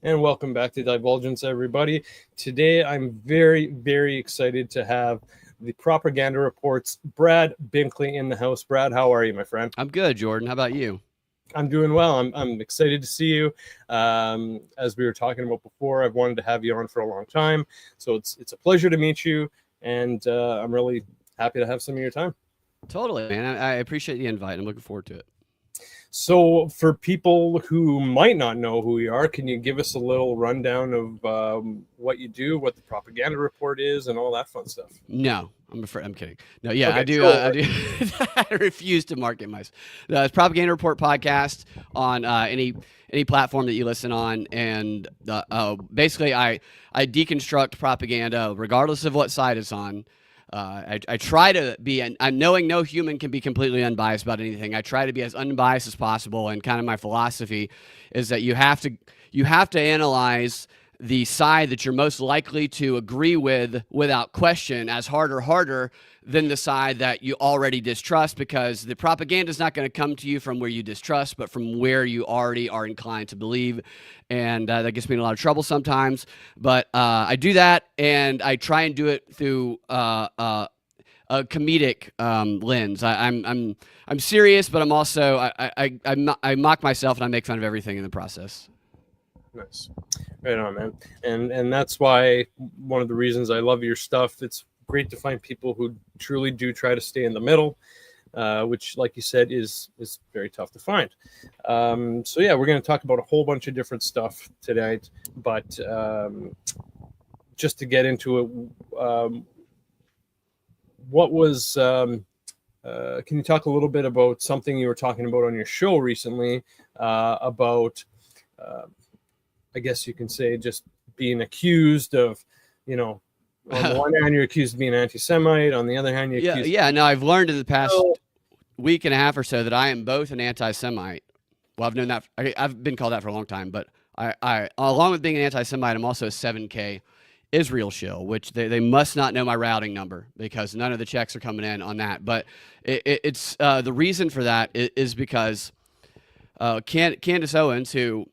And welcome back to Divulgence, everybody. Today, I'm very, very excited to have the Propaganda Report's Brad Binkley in the house. Brad, how are you, my friend? I'm good, Jordan. How about you? I'm doing well. I'm excited to see you. As we were talking about before, I've wanted to have you on for a long time. So it's a pleasure to meet you, and I'm really happy to have some of your time. Totally, man. I appreciate the invite. I'm looking forward to it. So for people who might not know who you are, can you give us a little rundown of what you do, what the Propaganda Report is, and all that fun stuff? No, I'm afraid. I'm kidding. No, yeah, Okay, I do. sure. I do. I refuse to market myself. It's Propaganda Report podcast on any platform that you listen on, and basically, I deconstruct propaganda regardless of what side it's on. I try to be, and knowing no human can be completely unbiased about anything, I try to be as unbiased as possible. And kind of my philosophy is that you have to analyze the side that you're most likely to agree with without question as harder than the side that you already distrust, because the propaganda is not going to come to you from where you distrust, but from where you already are inclined to believe. And that gets me in a lot of trouble sometimes. But I do that, and I try and do it through a comedic lens. I'm serious, but I'm also I mock myself, and I make fun of everything in the process. Nice. Right on, man. And that's why one of the reasons I love your stuff. It's great to find people who truly do try to stay in the middle, which, like you said, is very tough to find. So yeah, we're going to talk about a whole bunch of different stuff tonight, but just to get into it, what was can you talk a little bit about something you were talking about on your show recently, about I guess you can say just being accused of, on the one hand, you're accused of being anti-Semite. On the other hand, you're accused. Yeah. No, I've learned in the past week and a half or so that I am both an anti-Semite. Well, I've known that. I've been called that for a long time, but I along with being an anti-Semite, I'm also a 7K Israel shill, which they must not know my routing number because none of the checks are coming in on that. But it's the reason for that is because Candace Owens, who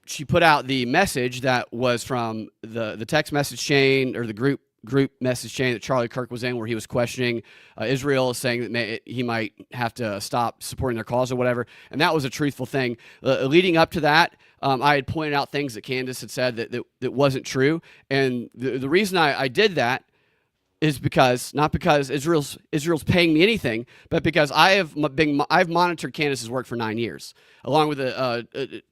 she put out the message that was from the text message chain or the group message chain that Charlie Kirk was in, where he was questioning Israel, saying that he might have to stop supporting their cause or whatever. And that was a truthful thing. Leading up to that, I had pointed out things that Candace had said that wasn't true. And the reason I did that is because, not because Israel's paying me anything, but because I've monitored Candace's work for 9 years, along with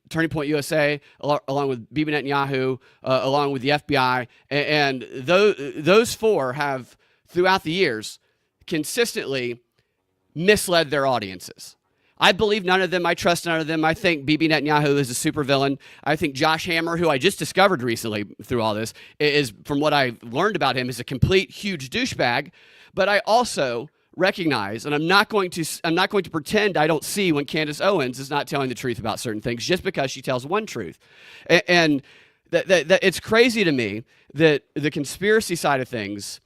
Turning Point USA, along with Bibi Netanyahu, along with the FBI, and those four have, throughout the years, consistently misled their audiences. I believe none of them. I trust none of them. I think Bibi Netanyahu is a supervillain. I think Josh Hammer, who I just discovered recently through all this, is, from what I learned about him, is a complete huge douchebag. But I also recognize, and I'm not going to pretend I don't see when Candace Owens is not telling the truth about certain things just because she tells one truth. And that it's crazy to me that the conspiracy side of things,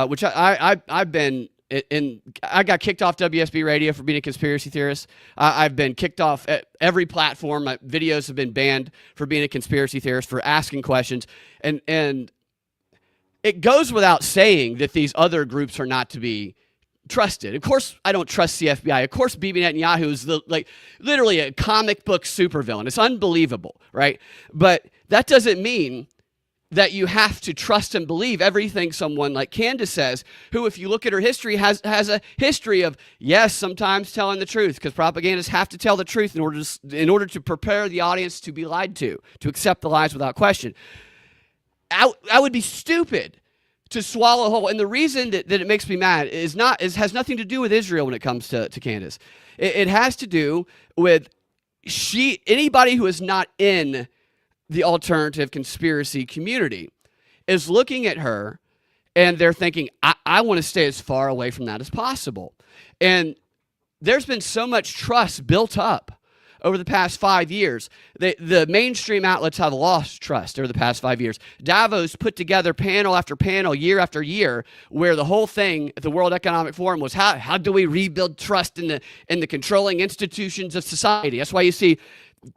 which I've been. I got kicked off WSB radio for being a conspiracy theorist. I've been kicked off at every platform. My videos have been banned for being a conspiracy theorist, for asking questions. And it goes without saying that these other groups are not to be trusted. Of course, I don't trust the FBI. Of course, Bibi Netanyahu is literally a comic book supervillain. It's unbelievable, right? But that doesn't mean that you have to trust and believe everything someone like Candace says, who, if you look at her history, has a history of, yes, sometimes telling the truth, because propagandists have to tell the truth in order to prepare the audience to be lied to accept the lies without question. I would be stupid to swallow whole. And the reason that it makes me mad has nothing to do with Israel when it comes to Candace. It has to do with anybody who is not in the alternative conspiracy community is looking at her and they're thinking, I want to stay as far away from that as possible. And there's been so much trust built up over the past 5 years. The mainstream outlets have lost trust over the past 5 years. Davos put together panel after panel, year after year, where the whole thing at the World Economic Forum was how do we rebuild trust in the controlling institutions of society. That's why you see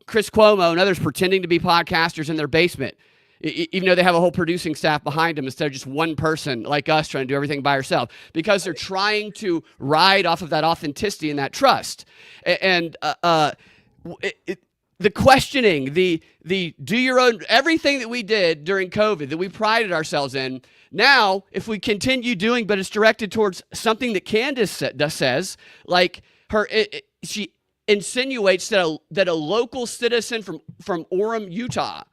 Chris Cuomo and others pretending to be podcasters in their basement, even though they have a whole producing staff behind them instead of just one person like us trying to do everything by herself, because they're trying to ride off of that authenticity and that trust. And the questioning, the do your own, everything that we did during COVID that we prided ourselves in. Now, if we continue doing, but it's directed towards something that Candace says, like she insinuates that a local citizen from Orem, Utah,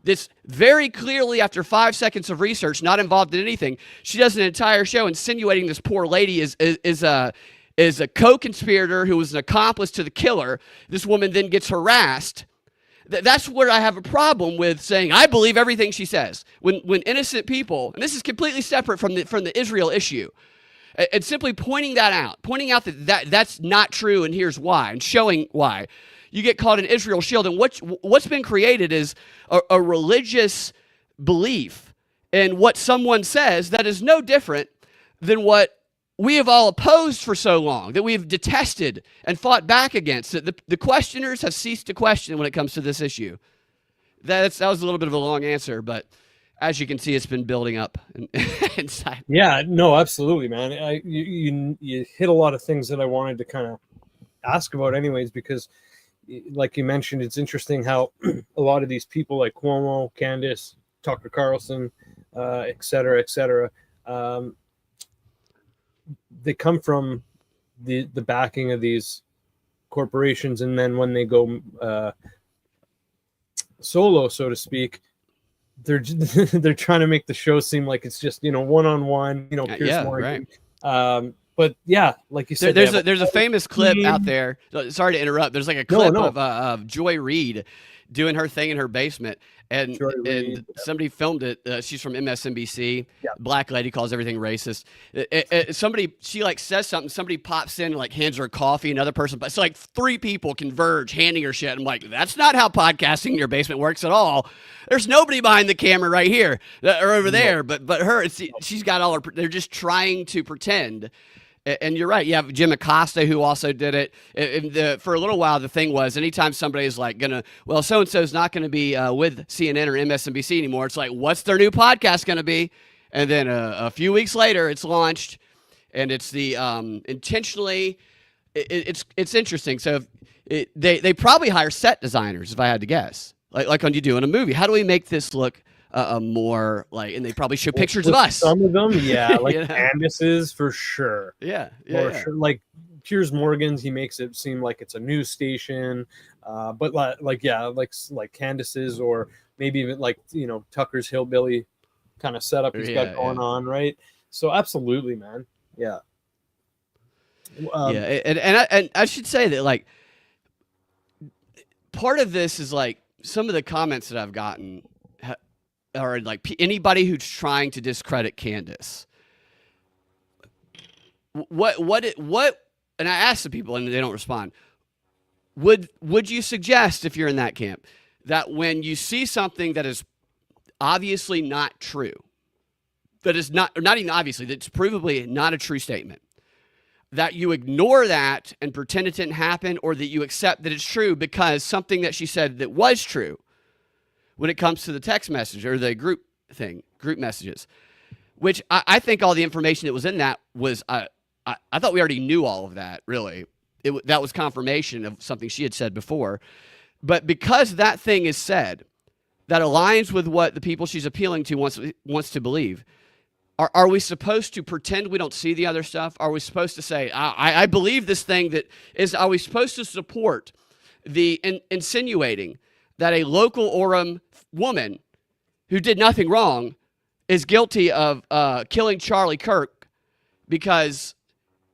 this very clearly after 5 seconds of research, not involved in anything, she does an entire show insinuating this poor lady is a co-conspirator who was an accomplice to the killer. This woman then gets harassed. That's where I have a problem with saying I believe everything she says. When innocent people, and this is completely separate from the Israel issue, and simply pointing out that that's not true, and here's why, and showing why. You get called an Israel shield, and what's been created is a religious belief in what someone says that is no different than what we have all opposed for so long, that we have detested and fought back against. That the questioners have ceased to question when it comes to this issue. That was a little bit of a long answer, but as you can see, it's been building up inside. Yeah, no, absolutely, man. You hit a lot of things that I wanted to kind of ask about anyways, because like you mentioned, it's interesting how a lot of these people like Cuomo, Candace, Tucker Carlson, et cetera, they come from the backing of these corporations, and then when they go solo, so to speak, they're trying to make the show seem like it's just one-on-one, Piers Morgan. Right. But yeah, like you said, there's a famous clip out there. Sorry to interrupt. There's like a clip of Joy Reid doing her thing in her basement, and somebody filmed it. She's from MSNBC. Yeah. Black lady calls everything racist. She like says something. Somebody pops in and like hands her a coffee. Another person, but so like 3 people converge handing her shit. I'm like, that's not how podcasting in your basement works at all. There's nobody behind the camera right here or over there. But her, she's got all her. They're just trying to pretend. And you're right. You have Jim Acosta who also did it. For a little while, the thing was anytime somebody is like so-and-so is not going to be with CNN or MSNBC anymore, it's like, what's their new podcast going to be? And then a few weeks later, it's launched, and it's the intentionally. It's interesting. So they probably hire set designers, if I had to guess, like when you do in a movie. How do we make this look more like, and they probably show pictures of us. Some of them, yeah, like Candace's for sure. Yeah. Sure. Like Piers Morgan's, he makes it seem like it's a news station, but like Candace's, or maybe even like Tucker's hillbilly kind of setup he's got going on, right? So absolutely, man. Yeah. And I should say that like part of this is like some of the comments that I've gotten or like anybody who's trying to discredit Candace. What? And I asked the people, and they don't respond. Would you suggest, if you're in that camp, that when you see something that is obviously not true, that is not even obviously, that's provably not a true statement, that you ignore that and pretend it didn't happen, or that you accept that it's true because something that she said that was true when it comes to the text message or the group messages, which I think all the information that was in that was, I thought we already knew all of that, really. That was confirmation of something she had said before. But because that thing is said, that aligns with what the people she's appealing to wants to believe, are we supposed to pretend we don't see the other stuff? Are we supposed to say, I believe this thing that is, are we supposed to support the insinuating that a local Orem woman who did nothing wrong is guilty of killing Charlie Kirk because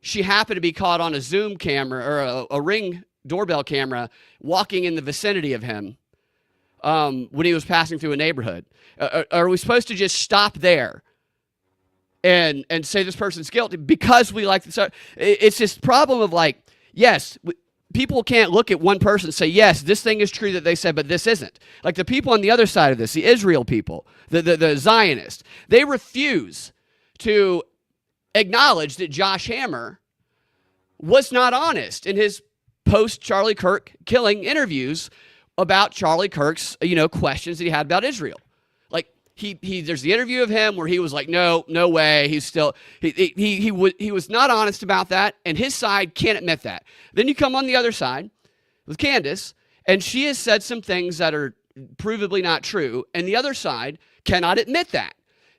she happened to be caught on a Zoom camera or a Ring doorbell camera walking in the vicinity of him when he was passing through a neighborhood? Are we supposed to just stop there and say this person's guilty because we like this? It's this problem of like, yes, people can't look at one person and say, yes, this thing is true that they said, but this isn't. Like the people on the other side of this, the Israel people, the Zionists, they refuse to acknowledge that Josh Hammer was not honest in his post Charlie Kirk killing interviews about Charlie Kirk's, questions that he had about Israel. Like there's the interview of him where he was like, no way. He's still, he was not honest about that. And his side can't admit that. Then you come on the other side with Candace, and she has said some things that are provably not true. And the other side cannot admit that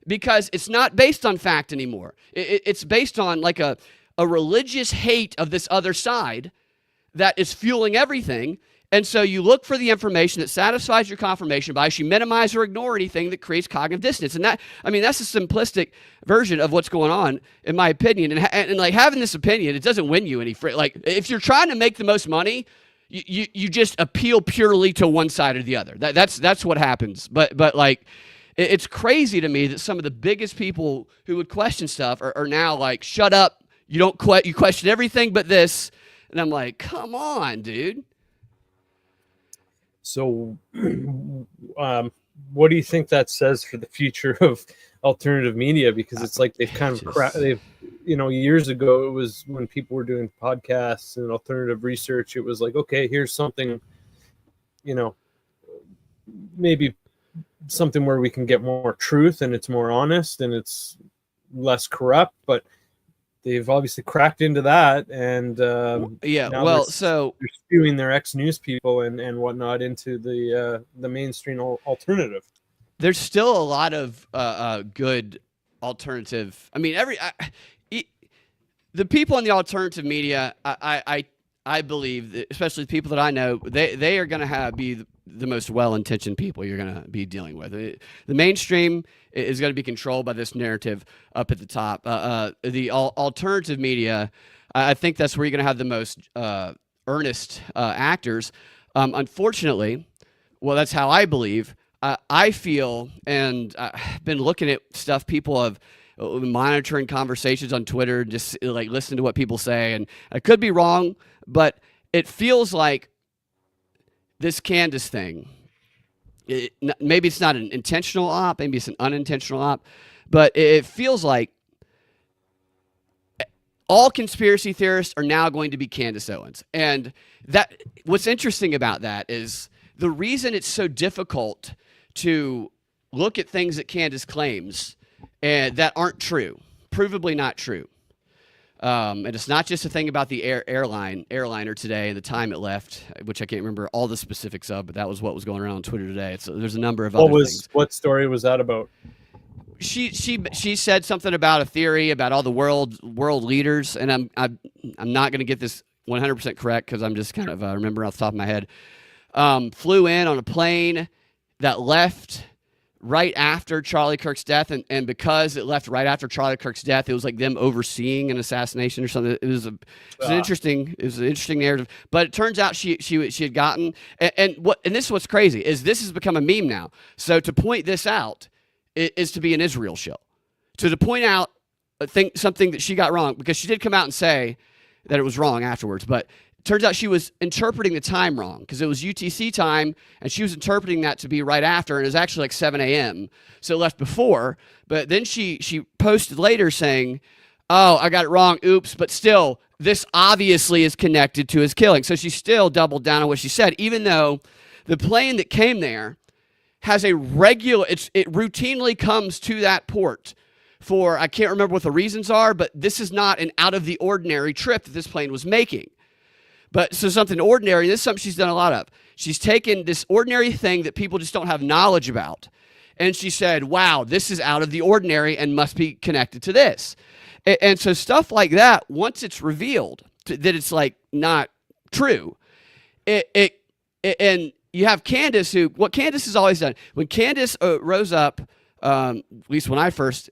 because it's not based on fact anymore. It's based on like a religious hate of this other side that is fueling everything. And so you look for the information that satisfies your confirmation bias. You minimize or ignore anything that creates cognitive dissonance. And that's a simplistic version of what's going on, in my opinion. And like having this opinion, it doesn't win you any like if you're trying to make the most money, you just appeal purely to one side or the other. That's what happens. But like it's crazy to me that some of the biggest people who would question stuff are now like, shut up. You question everything but this. And I'm like, come on, dude. So, what do you think that says for the future of alternative media? Because it's like they've kind of years ago, it was when people were doing podcasts and alternative research. It was like, okay, here's something, maybe something where we can get more truth and it's more honest and it's less corrupt, but they've obviously cracked into that, and so they're spewing their ex-news people and whatnot into the mainstream alternative. There's still a lot of good alternative. I mean, the people in the alternative media, I believe, that, especially the people that I know, they are going to be the most well-intentioned people you're going to be dealing with. The mainstream is going to be controlled by this narrative up at the top. The alternative media, I think that's where you're going to have the most earnest actors. Unfortunately, well, that's how I believe. I feel, and I've been looking at stuff people have monitoring conversations on Twitter, just like listening to what people say, and I could be wrong, but it feels like this Candace thing, maybe it's not an intentional op, maybe it's an unintentional op, but it feels like all conspiracy theorists are now going to be Candace Owens. And that what's interesting about that is the reason it's so difficult to look at things that Candace claims and that aren't true, provably not true. And it's not just a thing about the airliner today and the time it left, which I can't remember all the specifics of, but that was what was going around on Twitter today. There's a number of other things. What story was that about? She said something about a theory about all the world leaders, and I'm not going to get this 100% correct because I'm just kind of remembering off the top of my head. Flew in on a plane that left right after Charlie Kirk's death, and because it left right after Charlie Kirk's death, it was like them overseeing an assassination or something. It was an interesting narrative. But it turns out she had gotten and this is what's crazy is this has become a meme now. So to point this out is to be an Israel show. So to point out something that she got wrong, because she did come out and say that it was wrong afterwards, but turns out she was interpreting the time wrong because it was UTC time, and she was interpreting that to be right after, and it was actually like 7 a.m. So it left before. But then she posted later saying, oh, I got it wrong, oops, but still, this obviously is connected to his killing. So she still doubled down on what she said, even though the plane that came there has it routinely comes to that port for, I can't remember what the reasons are, but this is not an out-of-the-ordinary trip that this plane was making. But so something ordinary, this is something she's done a lot of. She's taken this ordinary thing that people just don't have knowledge about, and she said, wow, this is out of the ordinary and must be connected to this. And so stuff like that, once it's revealed that it's like not true, and you have Candace, what Candace has always done, when Candace rose up, at least when I first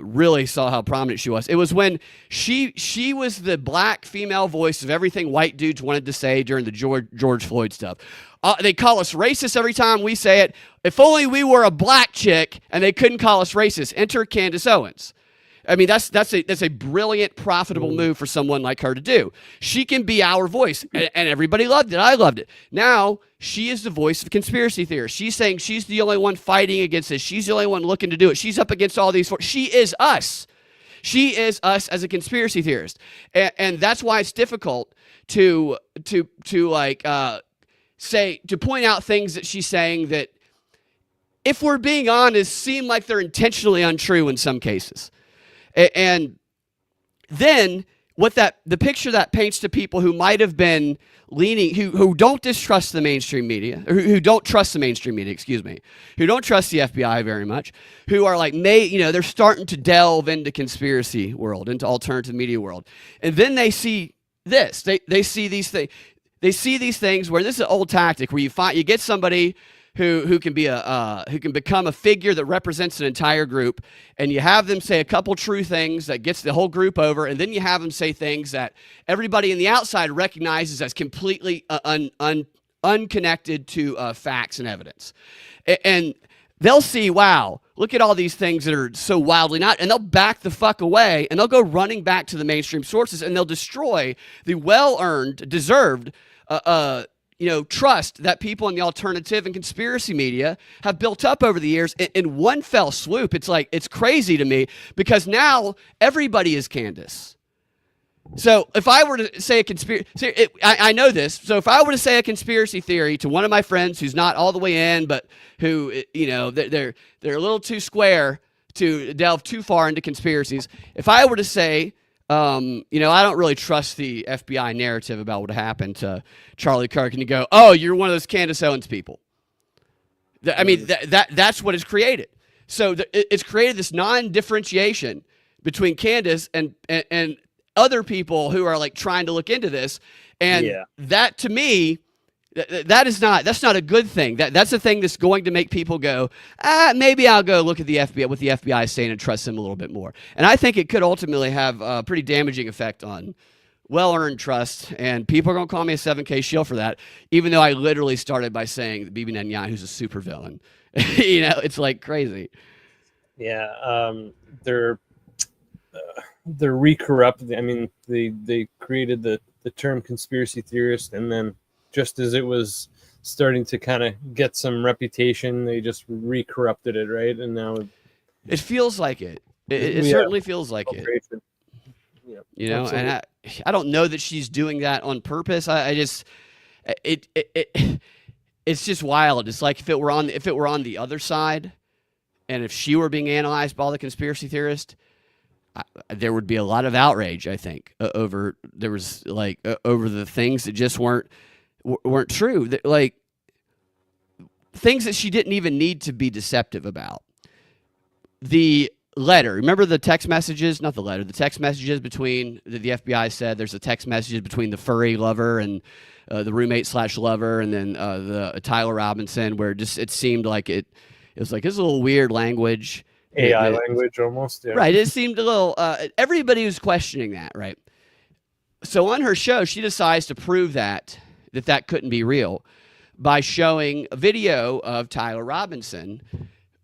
really saw how prominent she was, it was when she was the black female voice of everything white dudes wanted to say during the George Floyd stuff. They call us racist every time we say it. If only we were a black chick and they couldn't call us racist. Enter Candace Owens. I mean, that's a brilliant, profitable move for someone like her to do. She can be our voice, and everybody loved it. I loved it. Now, she is the voice of conspiracy theorists. She's saying she's the only one fighting against this. She's the only one looking to do it. She's up against all these. She is us. She is us as a conspiracy theorist, and that's why it's difficult to like say, to point out things that she's saying that, if we're being honest, seem like they're intentionally untrue in some cases. And then the picture that paints to people who might have been leaning, who don't distrust the mainstream media, or who don't trust the mainstream media, who don't trust the FBI very much, who are like, they're starting to delve into conspiracy world, into alternative media world. And then they see this, they see these things. They see these things where this is an old tactic where you get somebody who can become a figure that represents an entire group, and you have them say a couple true things that gets the whole group over, and then you have them say things that everybody on the outside recognizes as completely unconnected to facts and evidence. And they'll see, wow, look at all these things that are so wildly not, and they'll back the fuck away, and they'll go running back to the mainstream sources, and they'll destroy the well-earned, deserved trust that people in the alternative and conspiracy media have built up over the years in one fell swoop. It's crazy to me, because now everybody is Candace. So if I were to say a conspiracy, I know this. So if I were to say a conspiracy theory to one of my friends who's not all the way in, but who, they're a little too square to delve too far into conspiracies. If I were to say, I don't really trust the FBI narrative about what happened to Charlie Kirk, and you go, oh, you're one of those Candace Owens people. That's what it's created. So it's created this non-differentiation between Candace and other people who are like trying to look into this. And that, to me, that's not a good thing. That's a thing that's going to make people go, maybe I'll go look at the FBI, what the FBI is saying, and trust them a little bit more. And I think it could ultimately have a pretty damaging effect on well-earned trust. And people are going to call me a 7K shill for that, even though I literally started by saying that Bibi Netanyahu's a supervillain. It's like crazy. Yeah, they're re-corrupt. I mean, they created the term conspiracy theorist, and then just as it was starting to kind of get some reputation, they just re-corrupted it, right? And now it feels like it. It certainly feels like it. Yeah, and I don't know that she's doing that on purpose. It's just wild. It's like if it were on the other side, and if she were being analyzed by all the conspiracy theorists, there would be a lot of outrage, I think, over the things that just weren't true, like things that she didn't even need to be deceptive about. The letter, remember the text messages, not the letter, the text messages between the FBI said there's a text messages between the furry lover and the roommate / lover, and then the Tyler Robinson, where it seemed like it was like, this is a little weird language, AI language almost, yeah. Right. It seemed a little everybody was questioning that, right? So on her show, she decides to prove that couldn't be real by showing a video of Tyler Robinson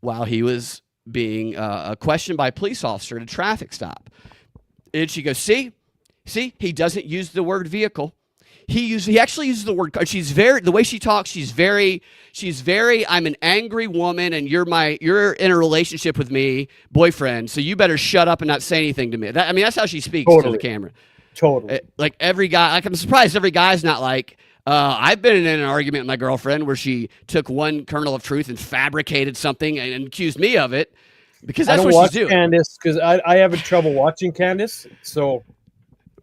while he was being questioned by a police officer at a traffic stop. And she goes, see, he doesn't use the word vehicle. He actually uses the word car. The way she talks, she's very, I'm an angry woman, and you're in a relationship with me, boyfriend, so you better shut up and not say anything to me. That's how she speaks to the camera. Totally. Like every guy, I'm surprised every guy's not like, I've been in an argument with my girlfriend where she took one kernel of truth and fabricated something and accused me of it, because that's what she's doing. Candace, because I have trouble watching Candace, so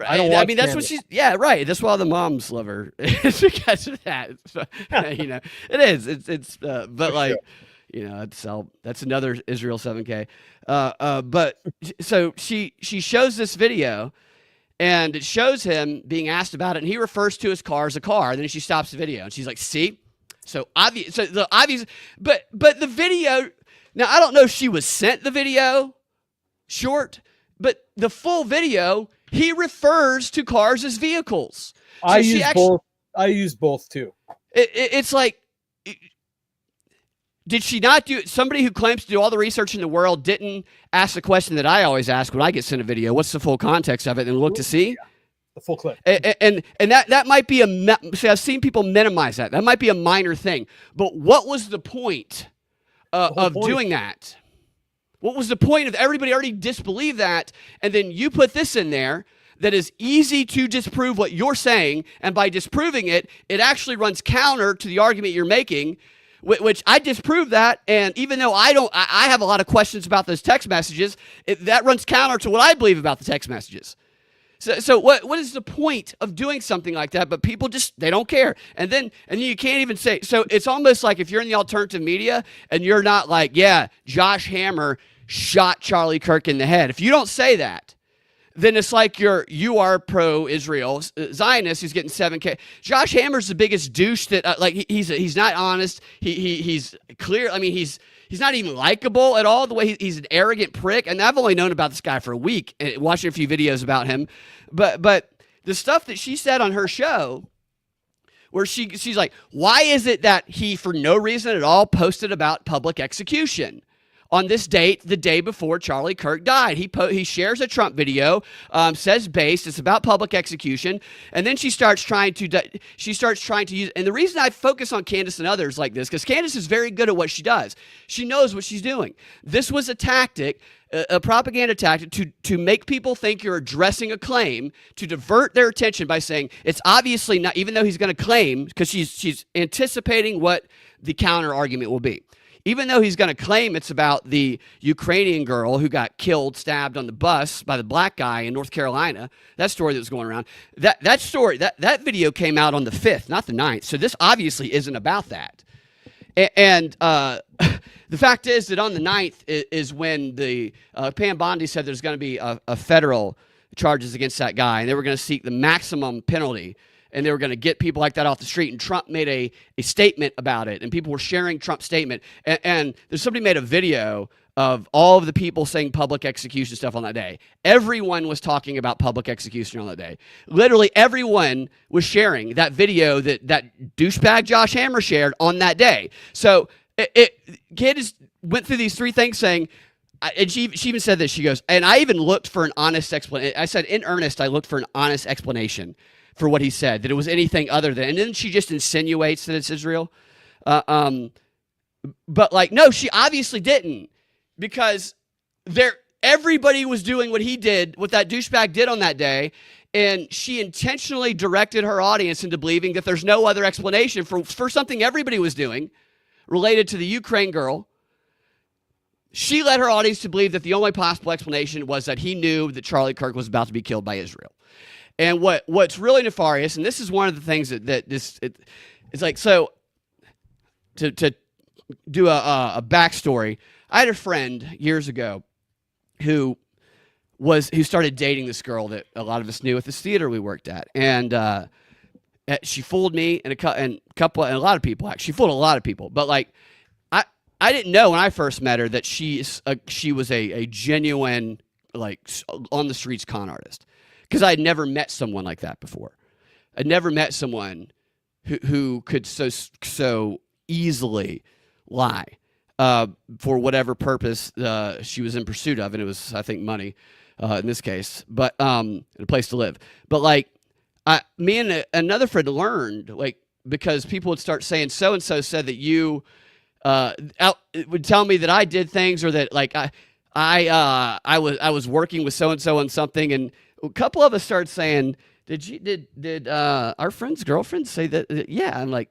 I don't watch that's Candace. what she's. Yeah, right. That's why the moms love her. It's because of that. So, it is. It's. But like, sure. That's another Israel 7K. But so she shows this video. And it shows him being asked about it, and he refers to his car as a car. And then she stops the video, and she's like, "See, so obvious. So the obvious, but the video. Now I don't know if she was sent the video short, but the full video, he refers to cars as vehicles. So I use both too. It's like, did she not do? Somebody who claims to do all the research in the world didn't ask the question that I always ask when I get sent a video: what's the full context of it? And look to see the full clip. And that might be see, I've seen people minimize that. That might be a minor thing, but what was the point of doing that? What was the point of everybody already disbelieved that? And then you put this in there that is easy to disprove what you're saying. And by disproving it, it actually runs counter to the argument you're making, which I disprove that. And even though I have a lot of questions about those text messages, that runs counter to what I believe about the text messages. So what is the point of doing something like that? But people just, they don't care. And then you can't even say, so it's almost like if you're in the alternative media and you're not like, yeah, Josh Hammer shot Charlie Kirk in the head. If you don't say that, then it's like you are pro-Israel Zionist who's getting 7K. Josh Hammer's the biggest douche that he's not honest. He's clear. I mean, he's not even likable at all. The way he's an arrogant prick. And I've only known about this guy for a week, watching a few videos about him. But the stuff that she said on her show, where she's like, why is it that he, for no reason at all, posted about public execution on this date, the day before Charlie Kirk died? He shares a Trump video, says based, it's about public execution, and then she starts trying to use. And the reason I focus on Candace and others like this, because Candace is very good at what she does. She knows what she's doing. This was a tactic, a propaganda tactic to make people think you're addressing a claim, to divert their attention by saying it's obviously not, even though he's going to claim, because she's anticipating what the counter argument will be. Even though he's going to claim it's about the Ukrainian girl who got killed, stabbed on the bus by the black guy in North Carolina, that story that was going around, that story, that video came out on the 5th, not the 9th. So this obviously isn't about that. And the fact is that on the 9th is when the Pam Bondi said there's going to be a federal charges against that guy, and they were going to seek the maximum penalty. And they were going to get people like that off the street. And Trump made a statement about it. And people were sharing Trump's statement. And there's somebody made a video of all of the people saying public execution stuff on that day. Everyone was talking about public execution on that day. Literally everyone was sharing that video that douchebag Josh Hammer shared on that day. So Candace went through these three things saying, and she even said this. She goes, and I even looked for an honest explanation. I said, in earnest, I looked for an honest explanation for what he said, that it was anything other than, and then she just insinuates that it's Israel. But like, no, she obviously didn't, because everybody was doing what he did, what that douchebag did on that day, and she intentionally directed her audience into believing that there's no other explanation for something everybody was doing related to the Ukraine girl. She led her audience to believe that the only possible explanation was that he knew that Charlie Kirk was about to be killed by Israel. And what's really nefarious, and this is one of the things it's like, so to do a backstory, I had a friend years ago who started dating this girl that a lot of us knew at this theater we worked at, and she fooled me and a lot of people. Actually, she fooled a lot of people, but like I didn't know when I first met her that she was a genuine, like, on the streets con artist. Because I had never met someone like that before. I'd never met someone who could so easily lie for whatever purpose she was in pursuit of, and it was, I think, money in this case, but and a place to live. But like, me and another friend learned, like, because people would start saying so and so said that you would tell me that I did things, or that like I was working with so and so on something, and a couple of us started saying, did our friend's girlfriend say that? Yeah. I'm like,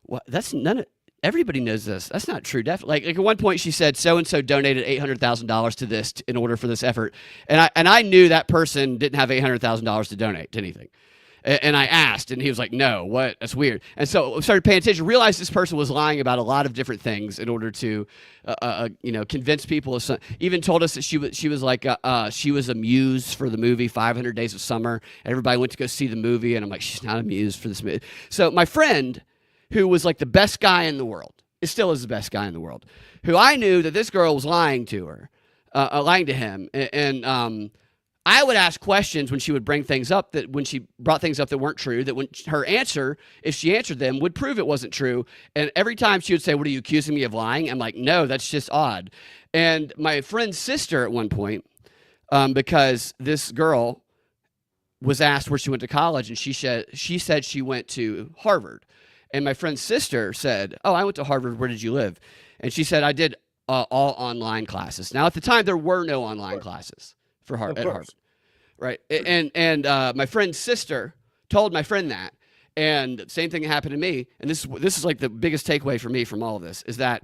what? That's none of, everybody knows this. That's not true. Definitely. Like at one point she said, so-and-so donated $800,000 to this in order for this effort. And I knew that person didn't have $800,000 to donate to anything. And I asked, and he was like, no, what? That's weird. And so I started paying attention, realized this person was lying about a lot of different things in order to, convince people. Even told us that she was like, she was a muse for the movie 500 Days of Summer. Everybody went to go see the movie, and I'm like, she's not a muse for this movie. So my friend, who was like the best guy in the world, it still is the best guy in the world, who I knew that this girl was lying to her, lying to him, and I would ask questions when she would bring things up, that when she brought things up that weren't true, that when her answer, if she answered them, would prove it wasn't true. And every time she would say, what, are you accusing me of lying? I'm like, no, that's just odd. And my friend's sister at one point, because this girl was asked where she went to college, and she said she went to Harvard. And my friend's sister said, oh, I went to Harvard. Where did you live? And she said, I did all online classes. Now, at the time, there were no online classes at Harvard, right? And my friend's sister told my friend that, and same thing happened to me. And this is like the biggest takeaway for me from all of this is that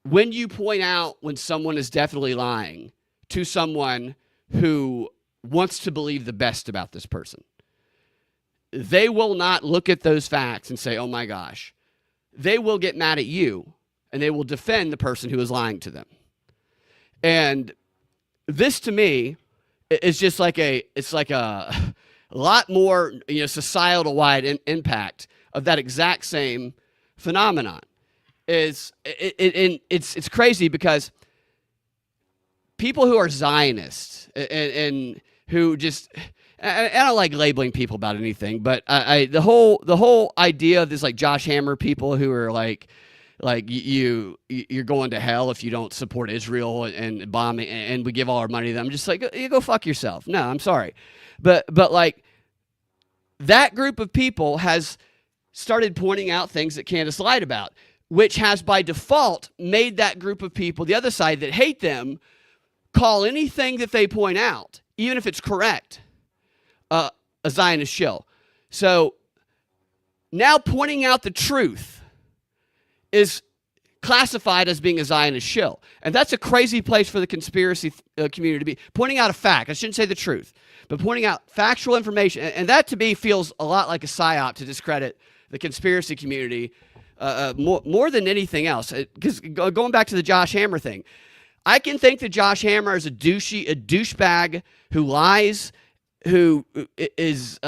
when you point out when someone is definitely lying to someone who wants to believe the best about this person, they will not look at those facts and say, oh my gosh. They will get mad at you, and they will defend the person who is lying to them. And this, to me, is just like a lot more, societal wide impact of that exact same phenomenon. It's crazy because people who are Zionists and who just, I don't like labeling people about anything, but the whole idea of this like Josh Hammer people who are like you're going to hell if you don't support Israel and bombing and we give all our money to them. I'm just like, you go fuck yourself. No, I'm sorry, but like that group of people has started pointing out things that Candace lied about, which has by default made that group of people, the other side that hate them, call anything that they point out, even if it's correct, a Zionist shill. So now pointing out the truth is classified as being a Zionist shill. And that's a crazy place for the conspiracy community to be. Pointing out a fact. I shouldn't say the truth, but pointing out factual information. And that to me feels a lot like a psyop to discredit the conspiracy community more than anything else. Because going back to the Josh Hammer thing, I can think that Josh Hammer is a douchebag who lies, who is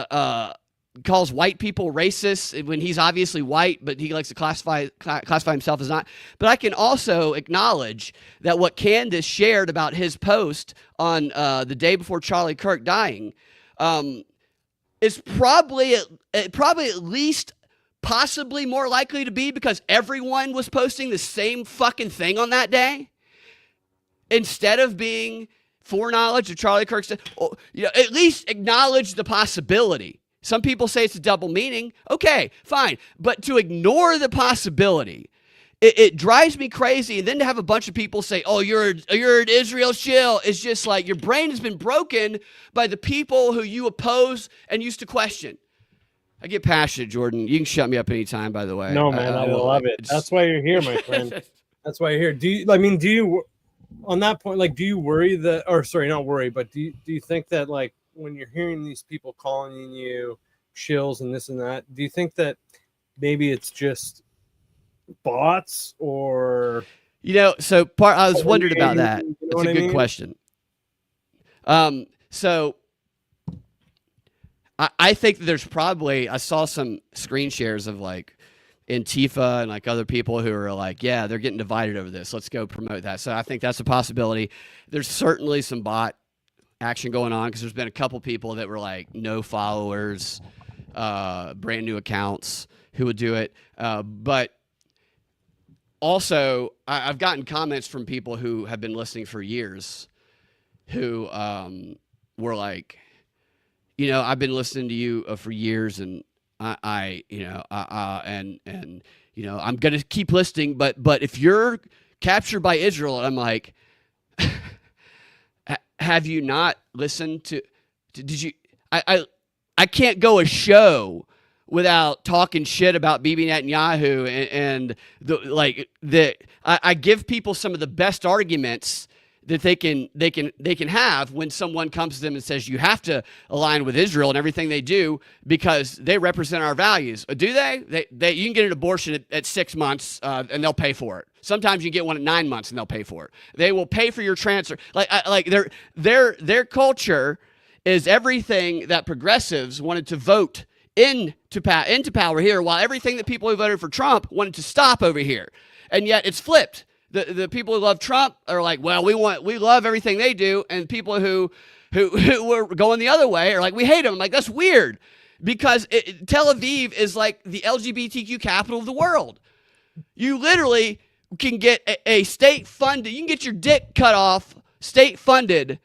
calls white people racist when he's obviously white, but he likes to classify himself as not. But I can also acknowledge that what Candace shared about his post on the day before Charlie Kirk dying is probably at least possibly more likely to be because everyone was posting the same fucking thing on that day instead of being foreknowledge of Charlie Kirk's death. At least acknowledge the possibility. Some people say it's a double meaning. Okay, fine. But to ignore the possibility, it drives me crazy. And then to have a bunch of people say, oh, you're an Israel shill, it's just like your brain has been broken by the people who you oppose and used to question. I get passionate, Jordan. You can shut me up anytime, by the way. No, man, I love it. That's why you're here, my friend. That's why you're here. Do you, on that point, like, do you worry that, or sorry, not worry, but do you think that, like, when you're hearing these people calling you shills and this and that, do you think that maybe it's just bots or? So I was wondering about that. It's a good question. So I think that there's probably, I saw some screen shares of like Antifa and like other people who are like, yeah, they're getting divided over this. Let's go promote that. So I think that's a possibility. There's certainly some bot action going on because there's been a couple people that were like no followers, brand new accounts who would do it. But also I've gotten comments from people who have been listening for years who were like, I've been listening to you for years and I'm going to keep listening, but if you're captured by Israel, I'm like, have you not listened to did you, I can't go a show without talking shit about Bibi Netanyahu I give people some of the best arguments that they can have when someone comes to them and says you have to align with Israel and everything they do because they represent our values. Do they? They you can get an abortion at 6 months and they'll pay for it. Sometimes you get one at 9 months and they'll pay for it. They will pay for your transfer. Their culture is everything that progressives wanted to vote into power here, while everything that people who voted for Trump wanted to stop over here. And yet it's flipped. The people who love Trump are like, well, we love everything they do, and people who were going the other way are like, we hate them. I'm like, that's weird, because Tel Aviv is like the LGBTQ capital of the world. You literally can get a state funded. You can get your dick cut off state funded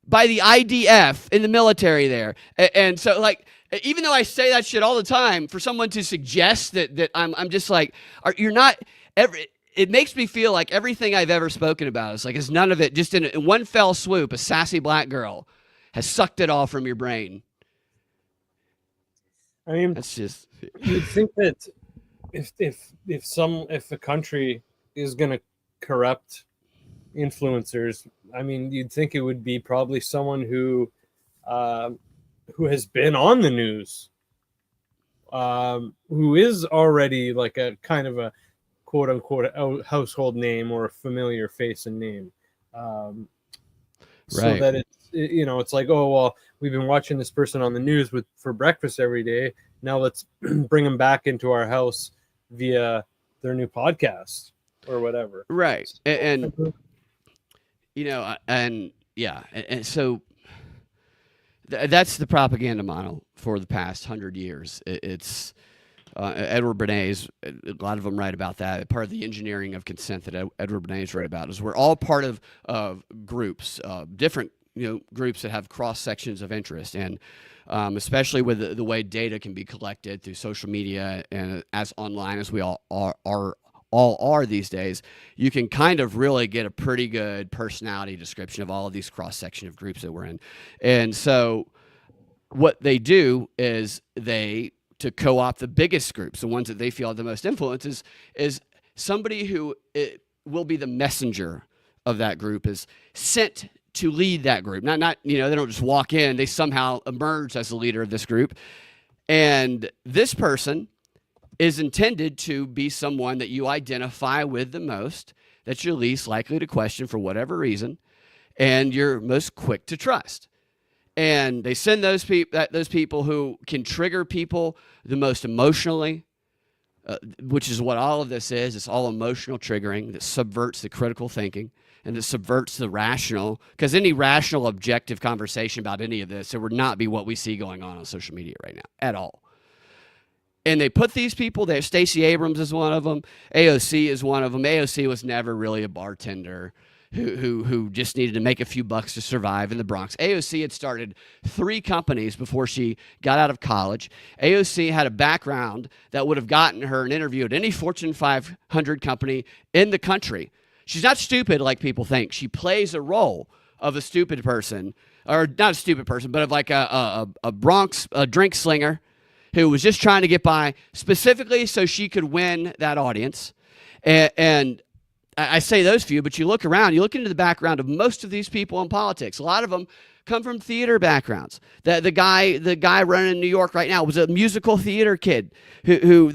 by the IDF in the military there, and so like. Even though I say that shit all the time, for someone to suggest that I'm just like, you're not it makes me feel like everything I've ever spoken about is none of it, just in one fell swoop, a sassy black girl has sucked it all from your brain. I mean, That's just, you'd think that if a country is going to corrupt influencers, I mean, you'd think it would be probably someone who has been on the news, who is already like a kind of a quote unquote household name or a familiar face and name. So that it's like, oh, well, we've been watching this person on the news for breakfast every day. Now let's bring them back into our house via their new podcast or whatever. Right. And so that's the propaganda model for the past 100 years. It's Edward Bernays, a lot of them write about that. Part of the engineering of consent that Edward Bernays wrote about is we're all part of groups, different groups that have cross sections of interest, and especially with the way data can be collected through social media and as online as we all are these days, you can kind of really get a pretty good personality description of all of these cross section of groups that we're in. And so what they do is to co-opt the biggest groups, the ones that they feel have the most influence, is somebody who will be the messenger of that group, is sent to lead that group. Not they don't just walk in, they somehow emerge as the leader of this group. And this person is intended to be someone that you identify with the most, that you're least likely to question for whatever reason, and you're most quick to trust. And they send those people who can trigger people the most emotionally, which is what all of this is. It's all emotional triggering that subverts the critical thinking and that subverts the rational, because any rational, objective conversation about any of this, it would not be what we see going on social media right now at all. And they put these people there. Stacey Abrams is one of them. AOC is one of them. AOC was never really a bartender who just needed to make a few bucks to survive in the Bronx. AOC had started 3 companies before she got out of college. AOC had a background that would have gotten her an interview at any Fortune 500 company in the country. She's not stupid like people think. She plays a role of a stupid person, or not a stupid person, but of like a Bronx drink slinger who was just trying to get by specifically so she could win that audience. And I say those few, but you look around, you look into the background of most of these people in politics. A lot of them come from theater backgrounds. The guy running in New York right now was a musical theater kid who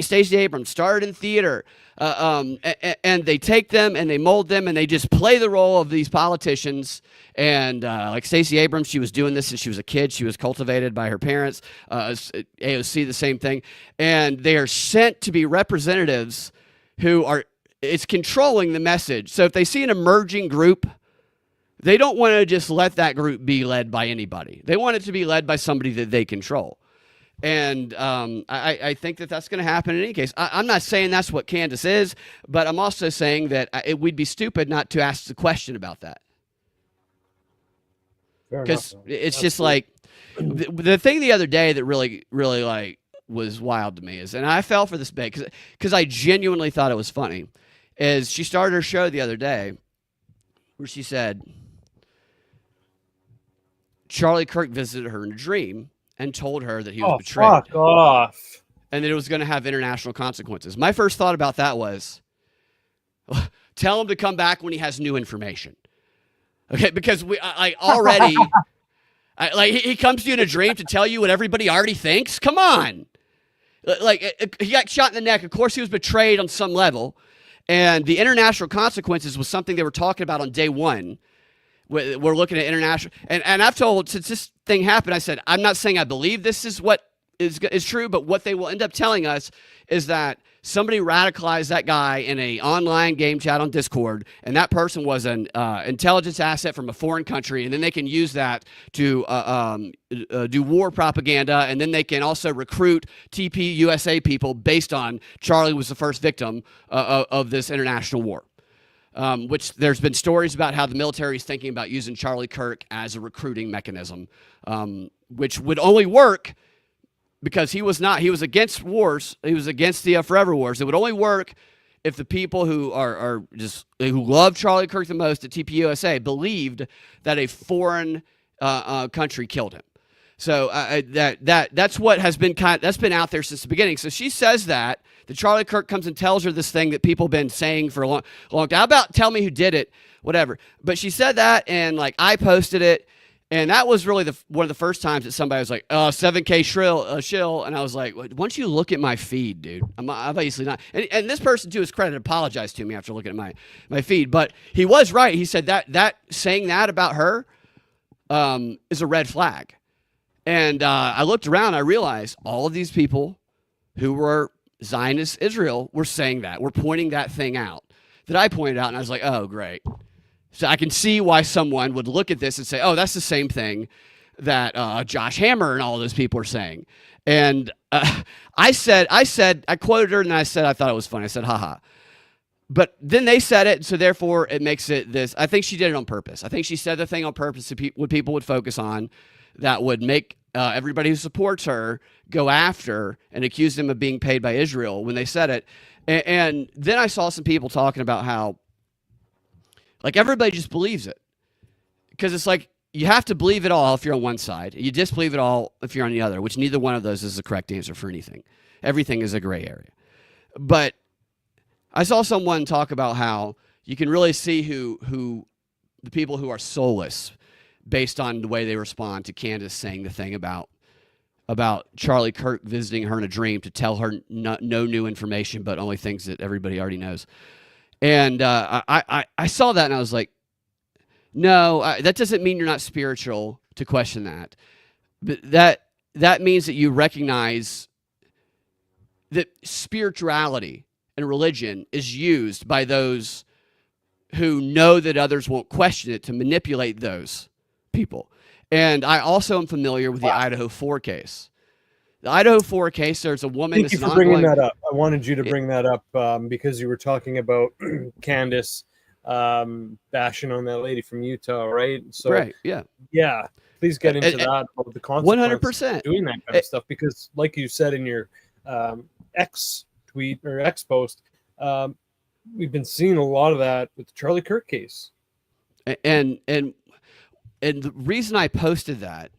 Stacey Abrams started in theater, and they take them and they mold them and they just play the role of these politicians. And like Stacey Abrams, she was doing this since she was a kid. She was cultivated by her parents. AOC, the same thing. And they are sent to be representatives who are, it's controlling the message. So if they see an emerging group, they don't want to just let that group be led by anybody. They want it to be led by somebody that they control. And I think that that's going to happen in any case. I'm not saying that's what Candace is, but I'm also saying that we'd be stupid not to ask the question about that. Because it's just like the thing the other day that really like was wild to me is, and I fell for this bait because I genuinely thought it was funny, is she started her show the other day where she said Charlie Kirk visited her in a dream and told her that he was betrayed. Fuck off. And that it was going to have international consequences. My first thought about that was, tell him to come back when he has new information. Okay, because he comes to you in a dream to tell you what everybody already thinks? Come on. Like, he got shot in the neck. Of course, he was betrayed on some level. And the international consequences was something they were talking about on day one. We're looking at international. And I've told, since this thing happened, I said, I'm not saying I believe this is what is true, but what they will end up telling us is that somebody radicalized that guy in a online game chat on Discord, and that person was an intelligence asset from a foreign country, and then they can use that to do war propaganda, and then they can also recruit TP USA people based on Charlie was the first victim of this international war. Which there's been stories about how the military is thinking about using Charlie Kirk as a recruiting mechanism, which would only work because he was against wars. He was against the Forever Wars. It would only work if the people who are just who love Charlie Kirk the most at TPUSA believed that a foreign country killed him. So that's what has been that's been out there since the beginning. So she says that Charlie Kirk comes and tells her this thing that people have been saying for a long time. How about tell me who did it, whatever. But she said that, and like I posted it, and that was really one of the first times that somebody was like, 7K Shill, and I was like, once you look at my feed, dude, I'm obviously not. And this person, to his credit, apologized to me after looking at my feed, but he was right. He said that saying that about her is a red flag. And I looked around, I realized all of these people who were Zionist Israel were saying that, were pointing that thing out that I pointed out, and I was like, oh, great. So I can see why someone would look at this and say, oh, that's the same thing that Josh Hammer and all those people are saying. And I quoted her, and I said I thought it was funny. I said, haha. But then they said it, so therefore it makes it this. I think she did it on purpose. I think she said the thing on purpose so what people would focus on, that would make everybody who supports her go after and accuse them of being paid by Israel when they said it. And then I saw some people talking about how, like, everybody just believes it. Because it's like, you have to believe it all if you're on one side. You disbelieve it all if you're on the other, which neither one of those is the correct answer for anything. Everything is a gray area. But I saw someone talk about how you can really see who the people who are soulless based on the way they respond to Candace saying the thing about Charlie Kirk visiting her in a dream to tell her no new information, but only things that everybody already knows. And I saw that, and I was like, no, that doesn't mean you're not spiritual to question that. But that means that you recognize that spirituality and religion is used by those who know that others won't question it to manipulate those people. And I also am familiar with the Idaho 4 case. The Idaho 4 case, there's a woman. Thank you for bringing that up. I wanted you to bring that up because you were talking about Candace bashing on that lady from Utah, right? So, right, yeah. Yeah, please get into that, about the consequences 100% of doing that kind of stuff. Because like you said in your X tweet or X post, we've been seeing a lot of that with the Charlie Kirk case. And the reason I posted that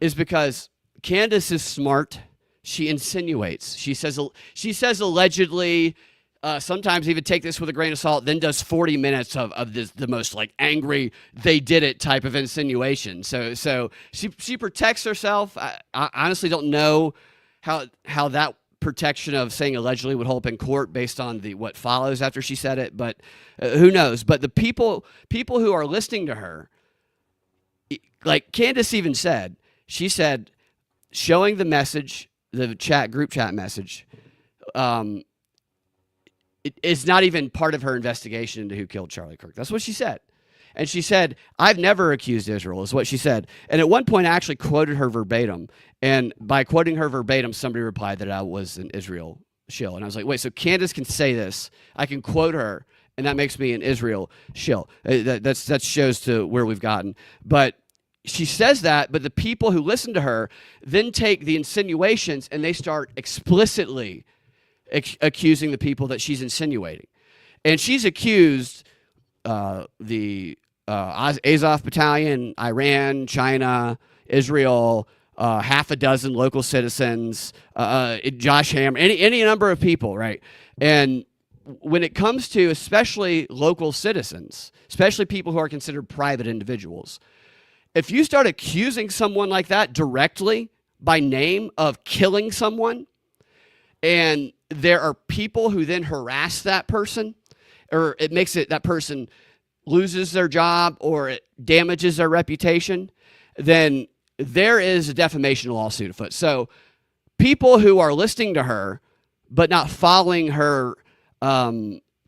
is because Candace is smart. She insinuates. She says allegedly, sometimes even take this with a grain of salt, then does 40 minutes of this, the most like angry, they did it type of insinuation. So she protects herself. I honestly don't know how that protection of saying allegedly would hold up in court based on what follows after she said it, but who knows? But the people who are listening to her, like Candace even said, she said, showing the message, the group chat message, it is not even part of her investigation into who killed Charlie Kirk. That's what she said. And she said, I've never accused Israel, is what she said. And at one point, I actually quoted her verbatim. And by quoting her verbatim, somebody replied that I was an Israel shill. And I was like, wait, so Candace can say this. I can quote her, and that makes me an Israel shill. That shows to where we've gotten. But she says that, but the people who listen to her then take the insinuations and they start explicitly accusing the people that she's insinuating. And she's accused the Azov Battalion, Iran, China, Israel, half a dozen local citizens, Josh Hammer, any number of people, right? And when it comes to especially local citizens, especially people who are considered private individuals, if you start accusing someone like that directly by name of killing someone, and there are people who then harass that person, or it makes it that person loses their job or it damages their reputation, then there is a defamation lawsuit afoot. So people who are listening to her but not following her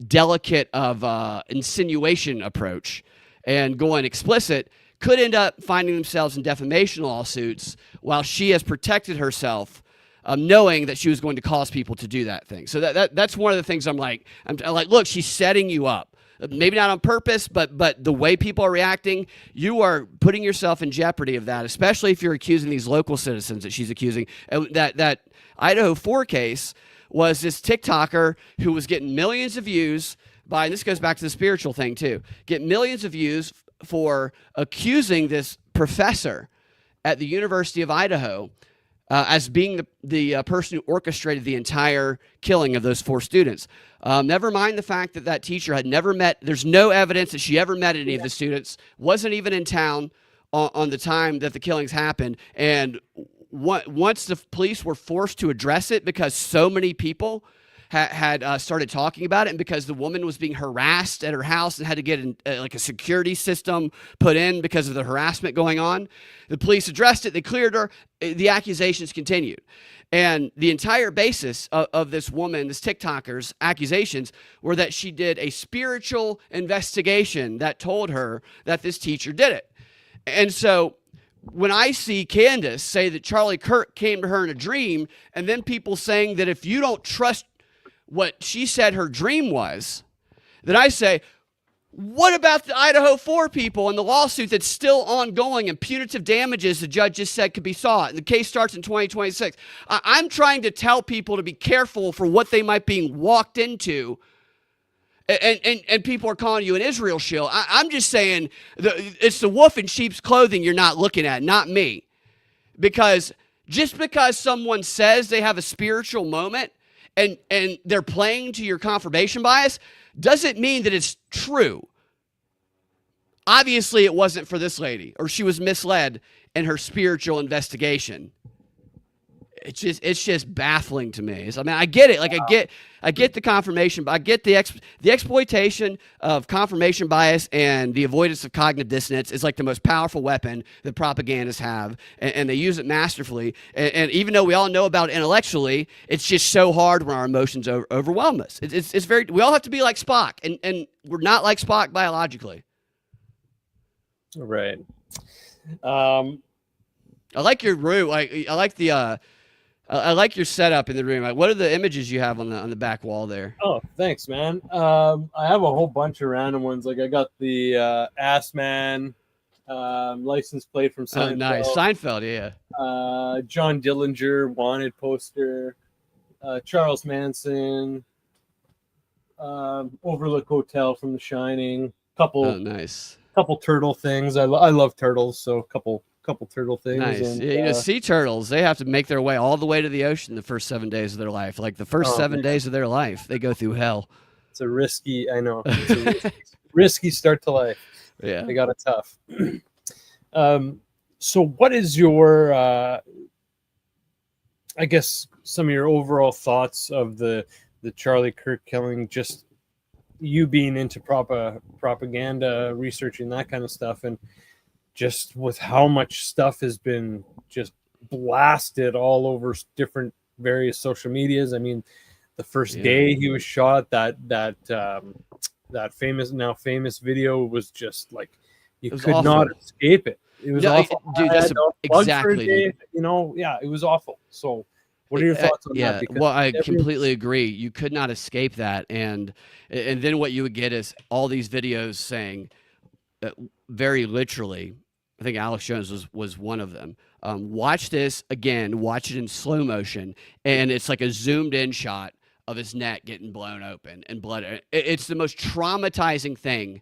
delicate of insinuation approach and going explicit could end up finding themselves in defamation lawsuits while she has protected herself, knowing that she was going to cause people to do that thing. So that's one of the things I'm like, look, she's setting you up. Maybe not on purpose, but the way people are reacting, you are putting yourself in jeopardy of that, especially if you're accusing these local citizens that she's accusing. That Idaho 4 case was this TikToker who was getting millions of views by, and this goes back to the spiritual thing too, get millions of views for accusing this professor at the University of Idaho as being the person who orchestrated the entire killing of those 4 students. Never mind the fact that that teacher had never met, there's no evidence that she ever met any of the students, wasn't even in town on the time that the killings happened. And once the police were forced to address it because so many people had started talking about it, and because the woman was being harassed at her house and had to get like a security system put in because of the harassment going on, the police addressed it. They cleared her. The accusations continued. And the entire basis of this woman, this TikToker's accusations, were that she did a spiritual investigation that told her that this teacher did it. And so when I see Candace say that Charlie Kirk came to her in a dream, and then people saying that if you don't trust what she said her dream was, then I say, what about the Idaho 4 people and the lawsuit that's still ongoing and punitive damages the judge just said could be sought? And the case starts in 2026. I'm trying to tell people to be careful for what they might be walked into. And people are calling you an Israel shill. I'm just saying it's the wolf in sheep's clothing you're not looking at, not me. Because just because someone says they have a spiritual moment and they're playing to your confirmation bias doesn't mean that it's true. Obviously, it wasn't for this lady, or she was misled in her spiritual investigation. It's just baffling to me. I mean, I get it. Like I get the confirmation, but I get the exploitation of confirmation bias and the avoidance of cognitive dissonance is like the most powerful weapon that propagandists have, and they use it masterfully. And even though we all know about it intellectually, it's just so hard when our emotions overwhelm us. It's very. We all have to be like Spock, and we're not like Spock biologically. Right. I like your room. I like the. I like your setup in the room. Like, what are the images you have on the back wall there? Oh, thanks, man. I have a whole bunch of random ones. Like I got the Ass Man license plate from Seinfeld. Oh, nice. Seinfeld, yeah. John Dillinger wanted poster. Charles Manson. Overlook Hotel from The Shining. Nice. Couple turtle things. I love turtles, so a couple turtle things. Nice. And, yeah, sea turtles, they have to make their way all the way to the ocean the first 7 days of their life. Like the first 7 days of their life, they go through hell. It's a risky, I know. It's a risky start to life. Yeah. They got it tough. So what is your, I guess, some of your overall thoughts of the Charlie Kirk killing, just you being into propaganda, researching that kind of stuff, and just with how much stuff has been just blasted all over different various social medias. I mean, the first day he was shot, that famous video was just like you could awful. Not escape it. It was awful, dude. That's exactly. It was awful. So, what are your thoughts on that? Because well, I completely agree. You could not escape that, and then what you would get is all these videos saying, very literally, I think Alex Jones was one of them. Watch this again. Watch it in slow motion, and it's like a zoomed in shot of his neck getting blown open and blood. It's the most traumatizing thing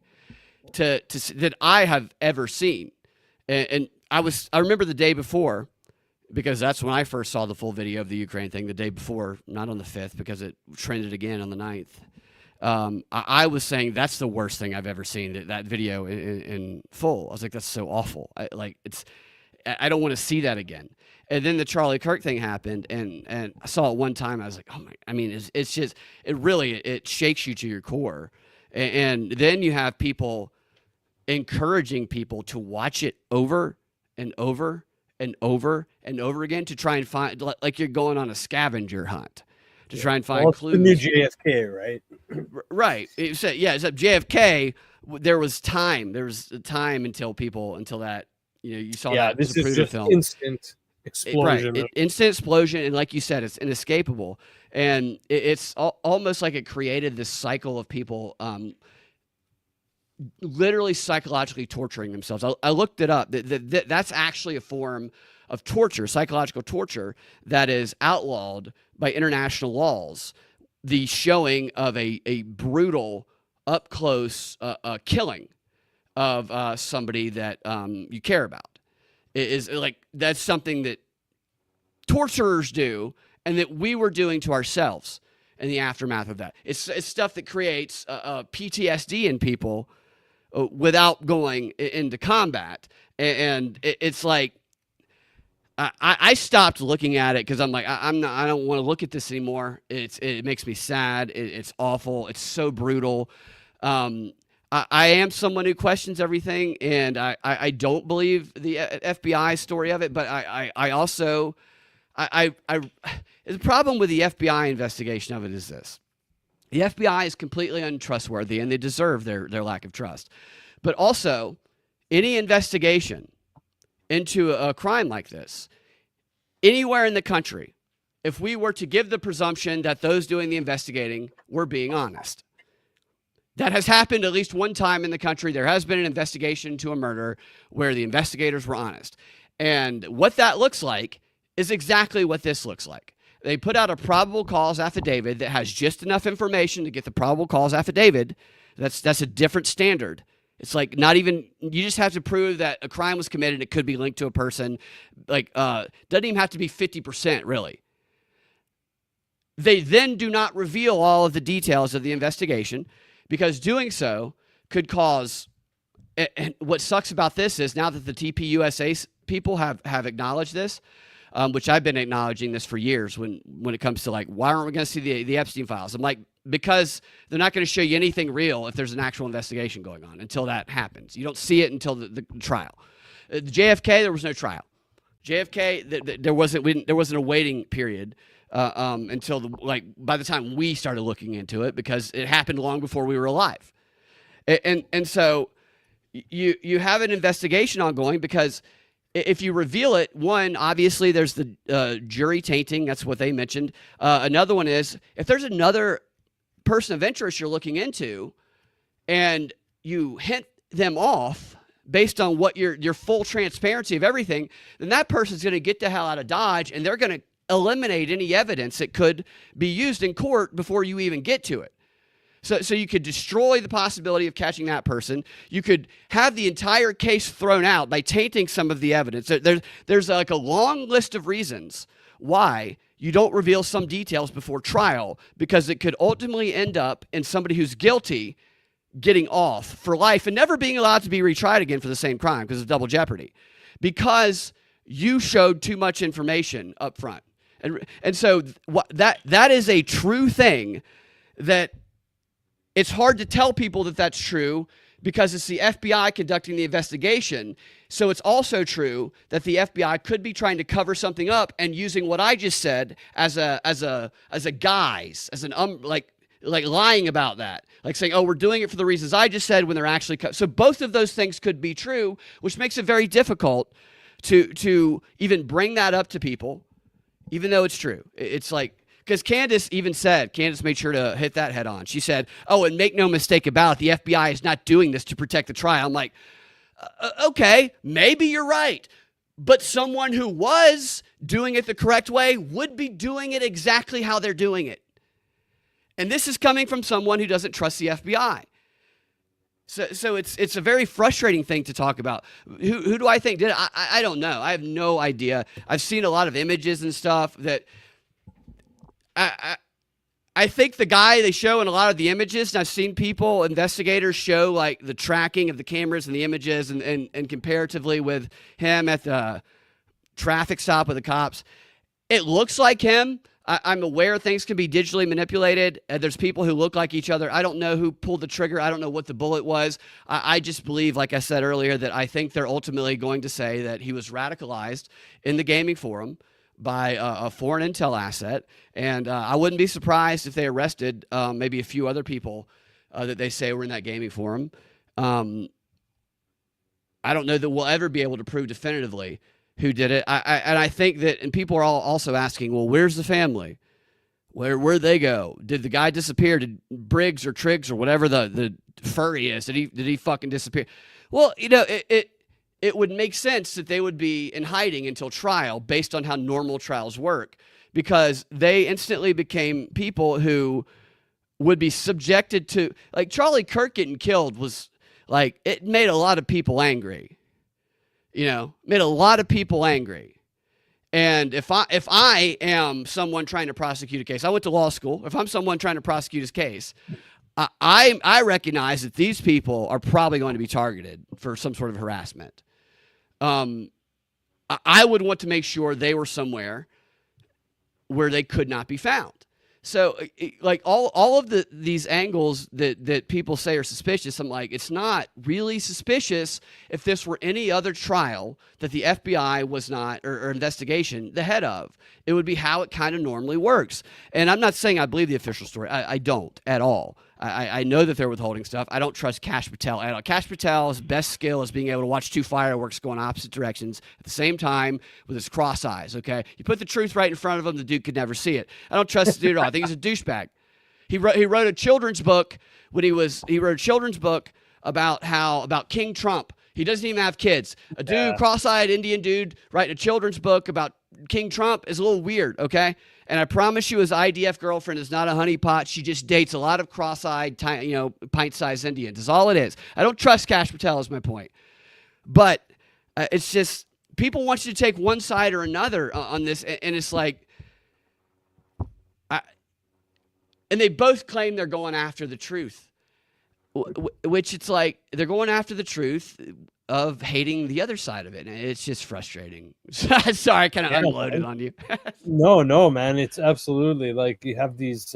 that I have ever seen. And I remember the day before, because that's when I first saw the full video of the Ukraine thing, the day before, not on the 5th, because it trended again on the 9th. I was saying that's the worst thing I've ever seen, that video in full. I was like, that's so awful. I don't want to see that again. And then the Charlie Kirk thing happened, and I saw it one time. I was like, oh my! I mean, it's just it shakes you to your core. And then you have people encouraging people to watch it over and over and over and over again to try and find, like you're going on a scavenger hunt to try and find clues. The new JFK, right? Right. Except JFK, there was time. There was time until that, you saw that. This is just film. Instant explosion. Right. Instant explosion. And like you said, it's inescapable. And it's almost like it created this cycle of people literally psychologically torturing themselves. I looked it up. That's actually a form torture, psychological torture, that is outlawed by international laws. The showing of a brutal, up close killing of somebody that you care about is like, that's something that torturers do, and that we were doing to ourselves in the aftermath of that. It's stuff that creates PTSD in people without going into combat. And it's like, I stopped looking at it because I'm like, I don't want to look at this anymore. It makes me sad. It's awful. It's so brutal. I am someone who questions everything, and I don't believe the FBI story of it, but I also the problem with the FBI investigation of it is this. The FBI is completely untrustworthy, and they deserve their lack of trust. But also, any investigation into a crime like this, anywhere in the country, if we were to give the presumption that those doing the investigating were being honest, that has happened at least one time in the country. There has been an investigation into a murder where the investigators were honest. And what that looks like is exactly what this looks like. They put out a probable cause affidavit that has just enough information to get the probable cause affidavit. That's a different standard. It's like not even, you just have to prove that a crime was committed. It could be linked to a person. Like, doesn't even have to be 50%, really. They then do not reveal all of the details of the investigation, because doing so could cause, and what sucks about this is now that the TPUSA people have acknowledged this, which I've been acknowledging this for years when it comes to like, why aren't we going to see the Epstein files? I'm like, because they're not going to show you anything real if there's an actual investigation going on until that happens. You don't see it until the trial. The JFK, there was no trial. JFK, there wasn't a waiting period until by the time we started looking into it, because it happened long before we were alive. And so you have an investigation ongoing, because if you reveal it, one, obviously there's the jury tainting. That's what they mentioned. Another one is, if there's another person of interest you're looking into and you hint them off based on what your full transparency of everything, then that person's going to get the hell out of Dodge, and they're going to eliminate any evidence that could be used in court before you even get to it. So you could destroy the possibility of catching that person. You could have the entire case thrown out by tainting some of the evidence. There's like a long list of reasons why you don't reveal some details before trial, because it could ultimately end up in somebody who's guilty getting off for life and never being allowed to be retried again for the same crime because of double jeopardy, because you showed too much information up front. And so that is a true thing that it's hard to tell people that that's true, because it's the FBI conducting the investigation. So it's also true that the FBI could be trying to cover something up and using what I just said as a guise, as an like lying about that, like saying, oh, we're doing it for the reasons I just said, when they're actually so both of those things could be true, which makes it very difficult to even bring that up to people, even though it's true. It's like, because Candace made sure to hit that head on. She said, oh, and make no mistake about it, the FBI is not doing this to protect the trial. I'm like, okay, maybe you're right. But someone who was doing it the correct way would be doing it exactly how they're doing it. And this is coming from someone who doesn't trust the FBI. So it's a very frustrating thing to talk about. Who do I think did it? I don't know. I have no idea. I've seen a lot of images and stuff that I think the guy they show in a lot of the images, and I've seen investigators show like the tracking of the cameras and the images and comparatively with him at the traffic stop with the cops, it looks like him. I'm aware things can be digitally manipulated. There's people who look like each other. I don't know who pulled the trigger. I don't know what the bullet was. I just believe, like I said earlier, that I think they're ultimately going to say that he was radicalized in the gaming forum by a foreign intel asset. And I wouldn't be surprised if they arrested maybe a few other people that they say were in that gaming forum. I don't know that we'll ever be able to prove definitively who did it. And I think that, and people are all also asking, well, where's the family? Where'd they go? Did the guy disappear? Did Briggs or Triggs or whatever the furry is, did he fucking disappear? Well, it would make sense that they would be in hiding until trial based on how normal trials work, because they instantly became people who would be subjected to, like, Charlie Kirk getting killed was like, it made a lot of people angry, made a lot of people angry. And if I am someone trying to prosecute a case, I went to law school. If I'm someone trying to prosecute his case, I recognize that these people are probably going to be targeted for some sort of harassment. I would want to make sure they were somewhere where they could not be found. So, like, all of these angles that people say are suspicious, I'm like, it's not really suspicious if this were any other trial that the FBI was not, or investigation, the head of. It would be how it kind of normally works. And I'm not saying I believe the official story. I don't at all. I know that they're withholding stuff. I don't trust Kash Patel at all. Kash Patel's best skill is being able to watch two fireworks go in opposite directions at the same time with his cross eyes, okay? You put the truth right in front of him, the dude could never see it. I don't trust the dude at all. I think he's a douchebag. He wrote a children's book he wrote a children's book about King Trump. He doesn't even have kids. A dude, cross-eyed Indian dude, writing a children's book about King Trump is a little weird, okay? And I promise you, his IDF girlfriend is not a honeypot. She just dates a lot of cross-eyed, pint-sized Indians. That's all it is. I don't trust Kash Patel is my point. But it's just, people want you to take one side or another on this, and it's like, and they both claim they're going after the truth, which it's like they're going after the truth of hating the other side of it. And it's just frustrating. Sorry, I kind of unloaded on you. No, man. It's absolutely like you have these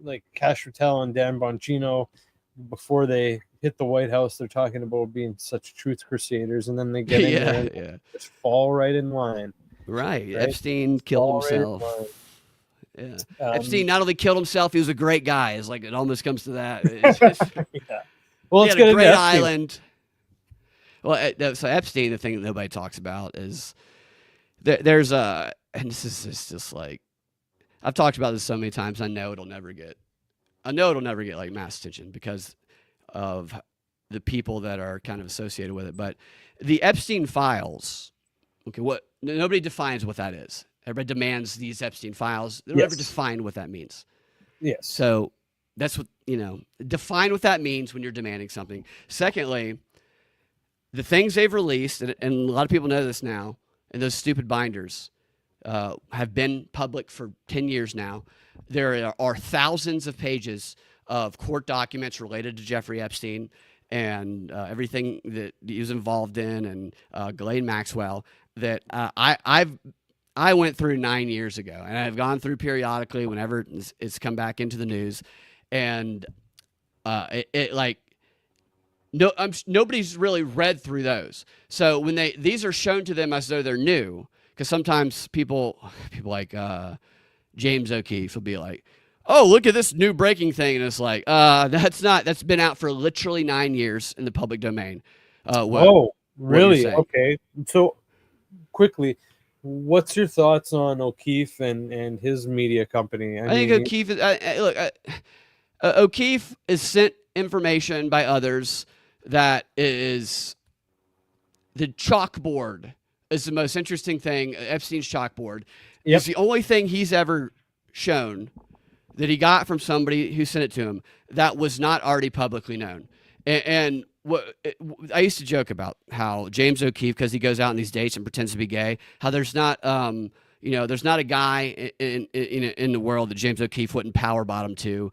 like Kash Patel and Dan Bongino before they hit the White House. They're talking about being such truth crusaders, and then they get in there and just fall right in line. Right. Epstein killed himself. Yeah. Epstein not only killed himself, he was a great guy. It's like it almost comes to that. Well, he let's had a get great into island. Well, so Epstein, the thing that nobody talks about is there's and this is just like, I've talked about this so many times. I know it'll never get like mass attention because of the people that are kind of associated with it. But the Epstein files, okay, nobody defines what that is. Everybody demands these Epstein files. They don't ever define what that means. Yes. So that's what, define what that means when you're demanding something. Secondly, the things they've released, and a lot of people know this now, and those stupid binders have been public for 10 years now. There are thousands of pages of court documents related to Jeffrey Epstein and everything that he was involved in, and Ghislaine Maxwell, that I went through 9 years ago, and I've gone through periodically whenever it's come back into the news, and nobody's really read through those. So when these are shown to them as though they're new, because sometimes people like James O'Keefe will be like, "Oh, look at this new breaking thing," and it's like, that's been out for literally 9 years in the public domain. Really? Okay. So quickly, what's your thoughts on O'Keefe and his media company? I think O'Keefe is O'Keefe is sent information by others that is the chalkboard is the most interesting thing. Epstein's chalkboard is the only thing he's ever shown that he got from somebody who sent it to him that was not already publicly known. And I used to joke about how James O'Keefe, because he goes out on these dates and pretends to be gay, how there's not there's not a guy in the world that James O'Keefe wouldn't power bottom to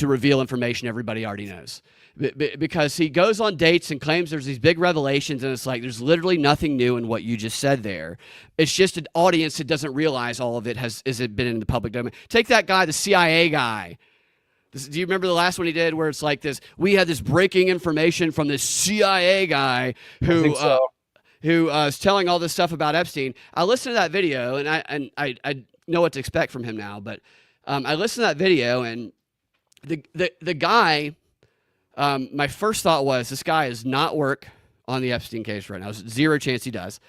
reveal information everybody already knows. Because he goes on dates and claims there's these big revelations, and it's like there's literally nothing new in what you just said there. It's just an audience that doesn't realize all of it has been in the public domain. Take that guy, the CIA guy. Do you remember the last one he did where it's like this? We had this breaking information from this CIA guy who is telling all this stuff about Epstein. I listened to that video, and I know what to expect from him now. But I listened to that video, and the guy. My first thought was this guy does not work on the Epstein case right now. There's zero chance he does.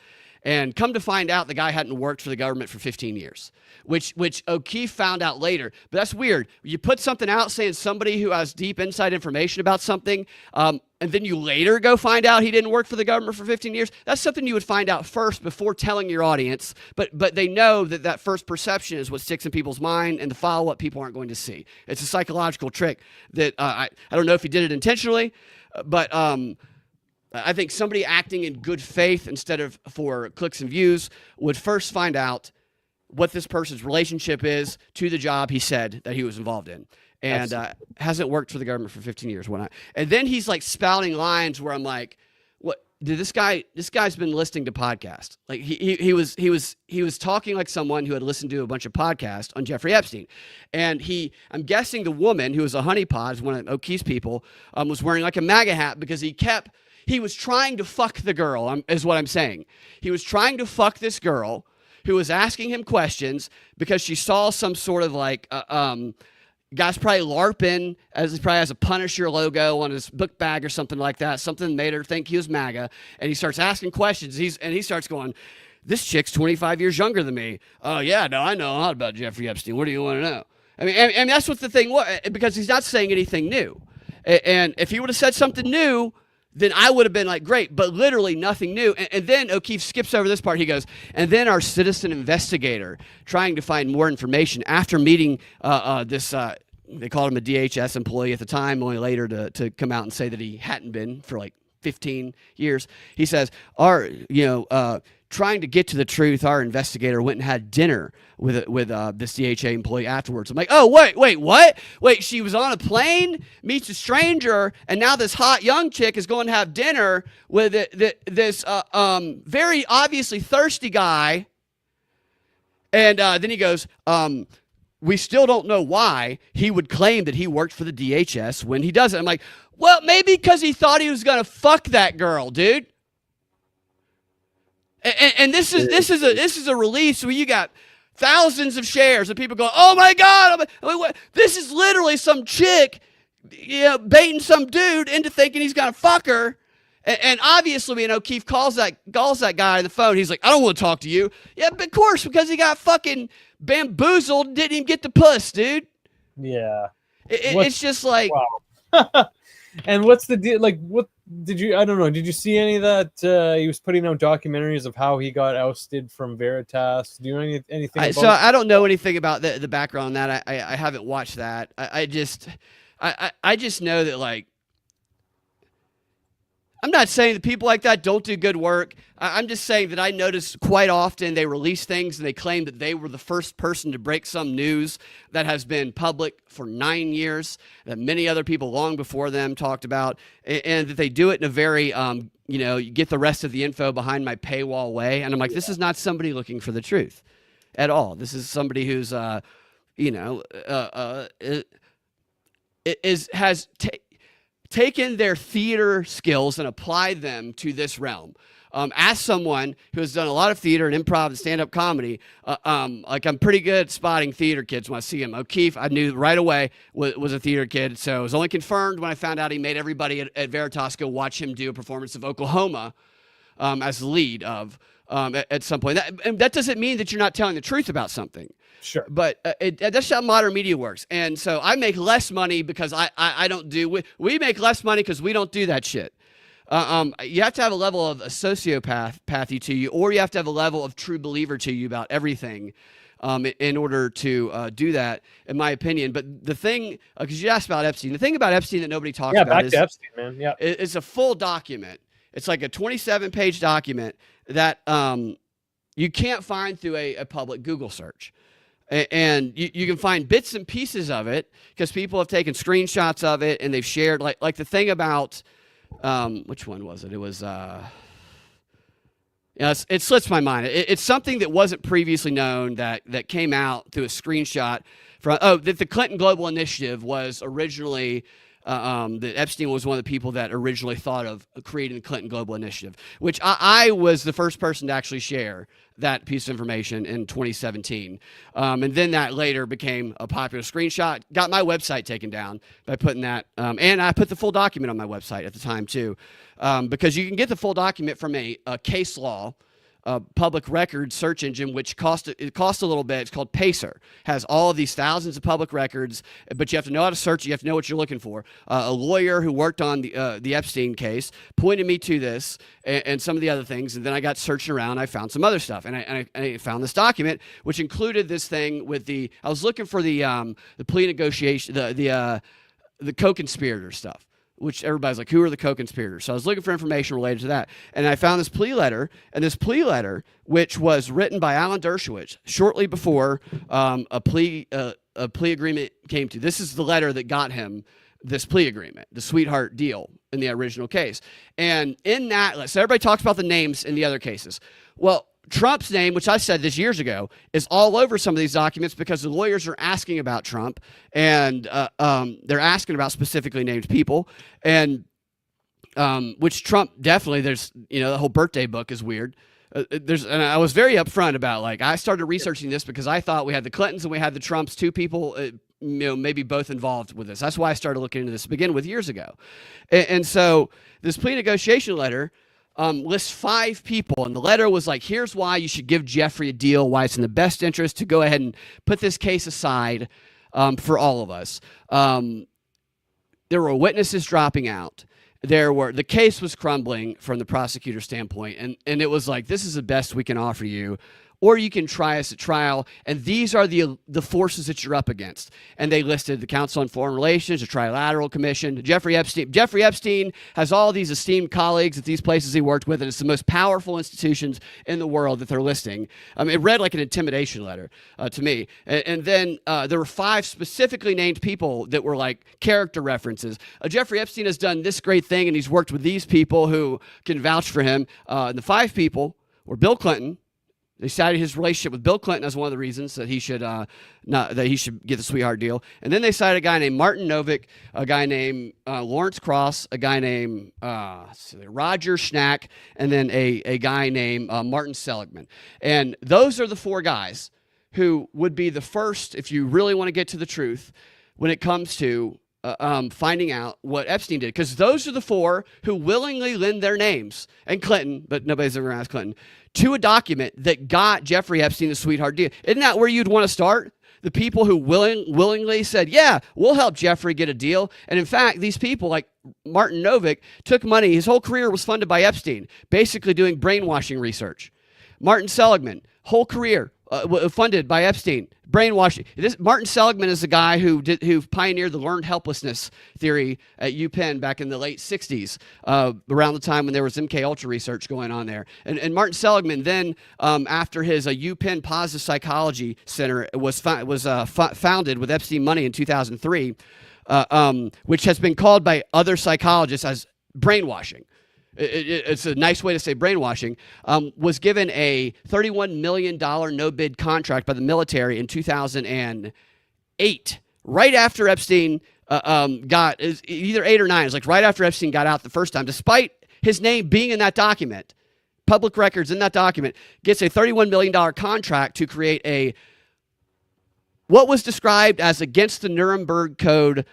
And come to find out, the guy hadn't worked for the government for 15 years, which O'Keefe found out later. But that's weird. You put something out saying somebody who has deep inside information about something, and then you later go find out he didn't work for the government for 15 years, that's something you would find out first before telling your audience. But they know that first perception is what sticks in people's mind, and the follow-up people aren't going to see. It's a psychological trick that I don't know if he did it intentionally, but I think somebody acting in good faith instead of for clicks and views would first find out what this person's relationship is to the job he said that he was involved in. And hasn't worked for the government for 15 years. And then he's like spouting lines where I'm like, what did this guy's been listening to podcasts. Like he was talking like someone who had listened to a bunch of podcasts on Jeffrey Epstein. And I'm guessing the woman who was a honeypot, one of O'Keefe's people, was wearing like a MAGA hat because he was trying to fuck the girl, is what I'm saying. He was trying to fuck this girl who was asking him questions because she saw some sort of like, guy's probably LARPing, as he probably has a Punisher logo on his book bag or something like that. Something made her think he was MAGA. And he starts asking questions. He starts going, this chick's 25 years younger than me. Oh, yeah, no, I know a lot about Jeffrey Epstein. What do you want to know? I mean, that's what the thing was, because he's not saying anything new. And if he would have said something new, then I would have been like, great, but literally nothing new. And then O'Keefe skips over this part. He goes, and then our citizen investigator trying to find more information after meeting this, they called him a DHS employee at the time, only later to come out and say that he hadn't been for like 15 years. He says, trying to get to the truth, our investigator went and had dinner with this DHA employee afterwards. I'm like, oh, wait, what? Wait, she was on a plane, meets a stranger, and now this hot young chick is going to have dinner with this very obviously thirsty guy. And then he goes, we still don't know why he would claim that he worked for the DHS when he doesn't. I'm like, well, maybe because he thought he was going to fuck that girl, dude. And this is a release where you got thousands of shares of people going, oh my God, this is literally some chick, baiting some dude into thinking he's gonna fuck her. And obviously, O'Keefe calls that guy on the phone. He's like, I don't want to talk to you. Yeah, of course, because he got fucking bamboozled and didn't even get the puss, dude. Yeah. It's just like, wow. And what's the deal? Like, what did you? I don't know. Did you see any of that? He was putting out documentaries of how he got ousted from Veritas. Do you know anything? About I don't know anything about the background on that. I haven't watched that. I just know that, like, I'm not saying that people like that don't do good work. I'm just saying that I notice quite often they release things and they claim that they were the first person to break some news that has been public for 9 years, that many other people long before them talked about, and that they do it in a very, you get the rest of the info behind my paywall way. And I'm like, this is not somebody looking for the truth at all. This is somebody who's, taken their theater skills and applied them to this realm. As someone who has done a lot of theater and improv and stand-up comedy, I'm pretty good at spotting theater kids when I see them. O'Keefe, I knew right away was a theater kid, so it was only confirmed when I found out he made everybody at Veritas go watch him do a performance of Oklahoma as the lead of at some point. That doesn't mean that you're not telling the truth about something. Sure. But that's how modern media works. And so I make less money because I don't do, we make less money because we don't do that shit. You have to have a level of a sociopathy to you, or you have to have a level of true believer to you about everything in order to do that, in my opinion. But the thing, because you asked about Epstein, the thing about Epstein that nobody talks about back to Epstein, man. Yeah, it's a full document. It's like a 27-page document that you can't find through a public Google search. And you can find bits and pieces of it because people have taken screenshots of it and they've shared, like the thing about, which one was it? It was, it slips my mind. It's something that wasn't previously known that came out through a screenshot from, that the Clinton Global Initiative was originally, that Epstein was one of the people that originally thought of creating the Clinton Global Initiative, which I was the first person to actually share that piece of information in 2017. And then that later became a popular screenshot, got my website taken down by putting that, and I put the full document on my website at the time too, because you can get the full document from a case law public record search engine, which costs a little bit. It's called Pacer. Has all of these thousands of public records, but you have to know how to search. You have to know what you're looking for. A lawyer who worked on the Epstein case pointed me to this and some of the other things, and then I got searching around. I found some other stuff, and I found this document, which included this thing with I was looking for the plea negotiation, the co-conspirator stuff, which everybody's like, who are the co-conspirators? So I was looking for information related to that. And I found this plea letter, which was written by Alan Dershowitz shortly before a plea agreement came to. This is the letter that got him this plea agreement, the sweetheart deal in the original case. And in that, so everybody talks about the names in the other cases. Well, Trump's name, which I said this years ago, is all over some of these documents because the lawyers are asking about Trump, and they're asking about specifically named people, and which Trump definitely. There's the whole birthday book is weird. And I was very upfront about I started researching this because I thought we had the Clintons and we had the Trumps, two people, maybe both involved with this. That's why I started looking into this to begin with years ago, and so this plea negotiation letter lists 5 people, and the letter was here's why you should give Jeffrey a deal, why it's in the best interest to go ahead and put this case aside for all of us. There were witnesses dropping out. The case was crumbling from the prosecutor's standpoint, and it was this is the best we can offer you, or you can try us at trial, and these are the forces that you're up against. And they listed the Council on Foreign Relations, the Trilateral Commission, Jeffrey Epstein. Jeffrey Epstein has all these esteemed colleagues at these places he worked with, and it's the most powerful institutions in the world that they're listing. It read like an intimidation letter to me. And then there were 5 specifically named people that were character references. Jeffrey Epstein has done this great thing, and he's worked with these people who can vouch for him. And the 5 people were Bill Clinton. They cited his relationship with Bill Clinton as one of the reasons that he should get the sweetheart deal. And then they cited a guy named Martin Novick, a guy named Lawrence Cross, a guy named Roger Schnack, and then a guy named Martin Seligman. And those are the 4 guys who would be the first, if you really want to get to the truth, when it comes to finding out what Epstein did. Because those are the 4 who willingly lend their names, and Clinton, but nobody's ever asked Clinton, to a document that got Jeffrey Epstein the sweetheart deal. Isn't that where you'd want to start? The people who willingly said, yeah, we'll help Jeffrey get a deal. And in fact, these people like Martin Novick took money. His whole career was funded by Epstein, basically doing brainwashing research. Martin Seligman, whole career funded by Epstein, brainwashing. Martin Seligman is the guy who pioneered the learned helplessness theory at UPenn back in the late 60s, around the time when there was MK Ultra research going on there. And Martin Seligman then, after his UPenn Positive Psychology Center was founded with Epstein money in 2003, which has been called by other psychologists as brainwashing. It's a nice way to say brainwashing, was given a $31 million no-bid contract by the military in 2008, right after Epstein got, either 8 or 9, it's right after Epstein got out the first time, despite his name being in that document, public records in that document, gets a $31 million contract to create what was described as against the Nuremberg Code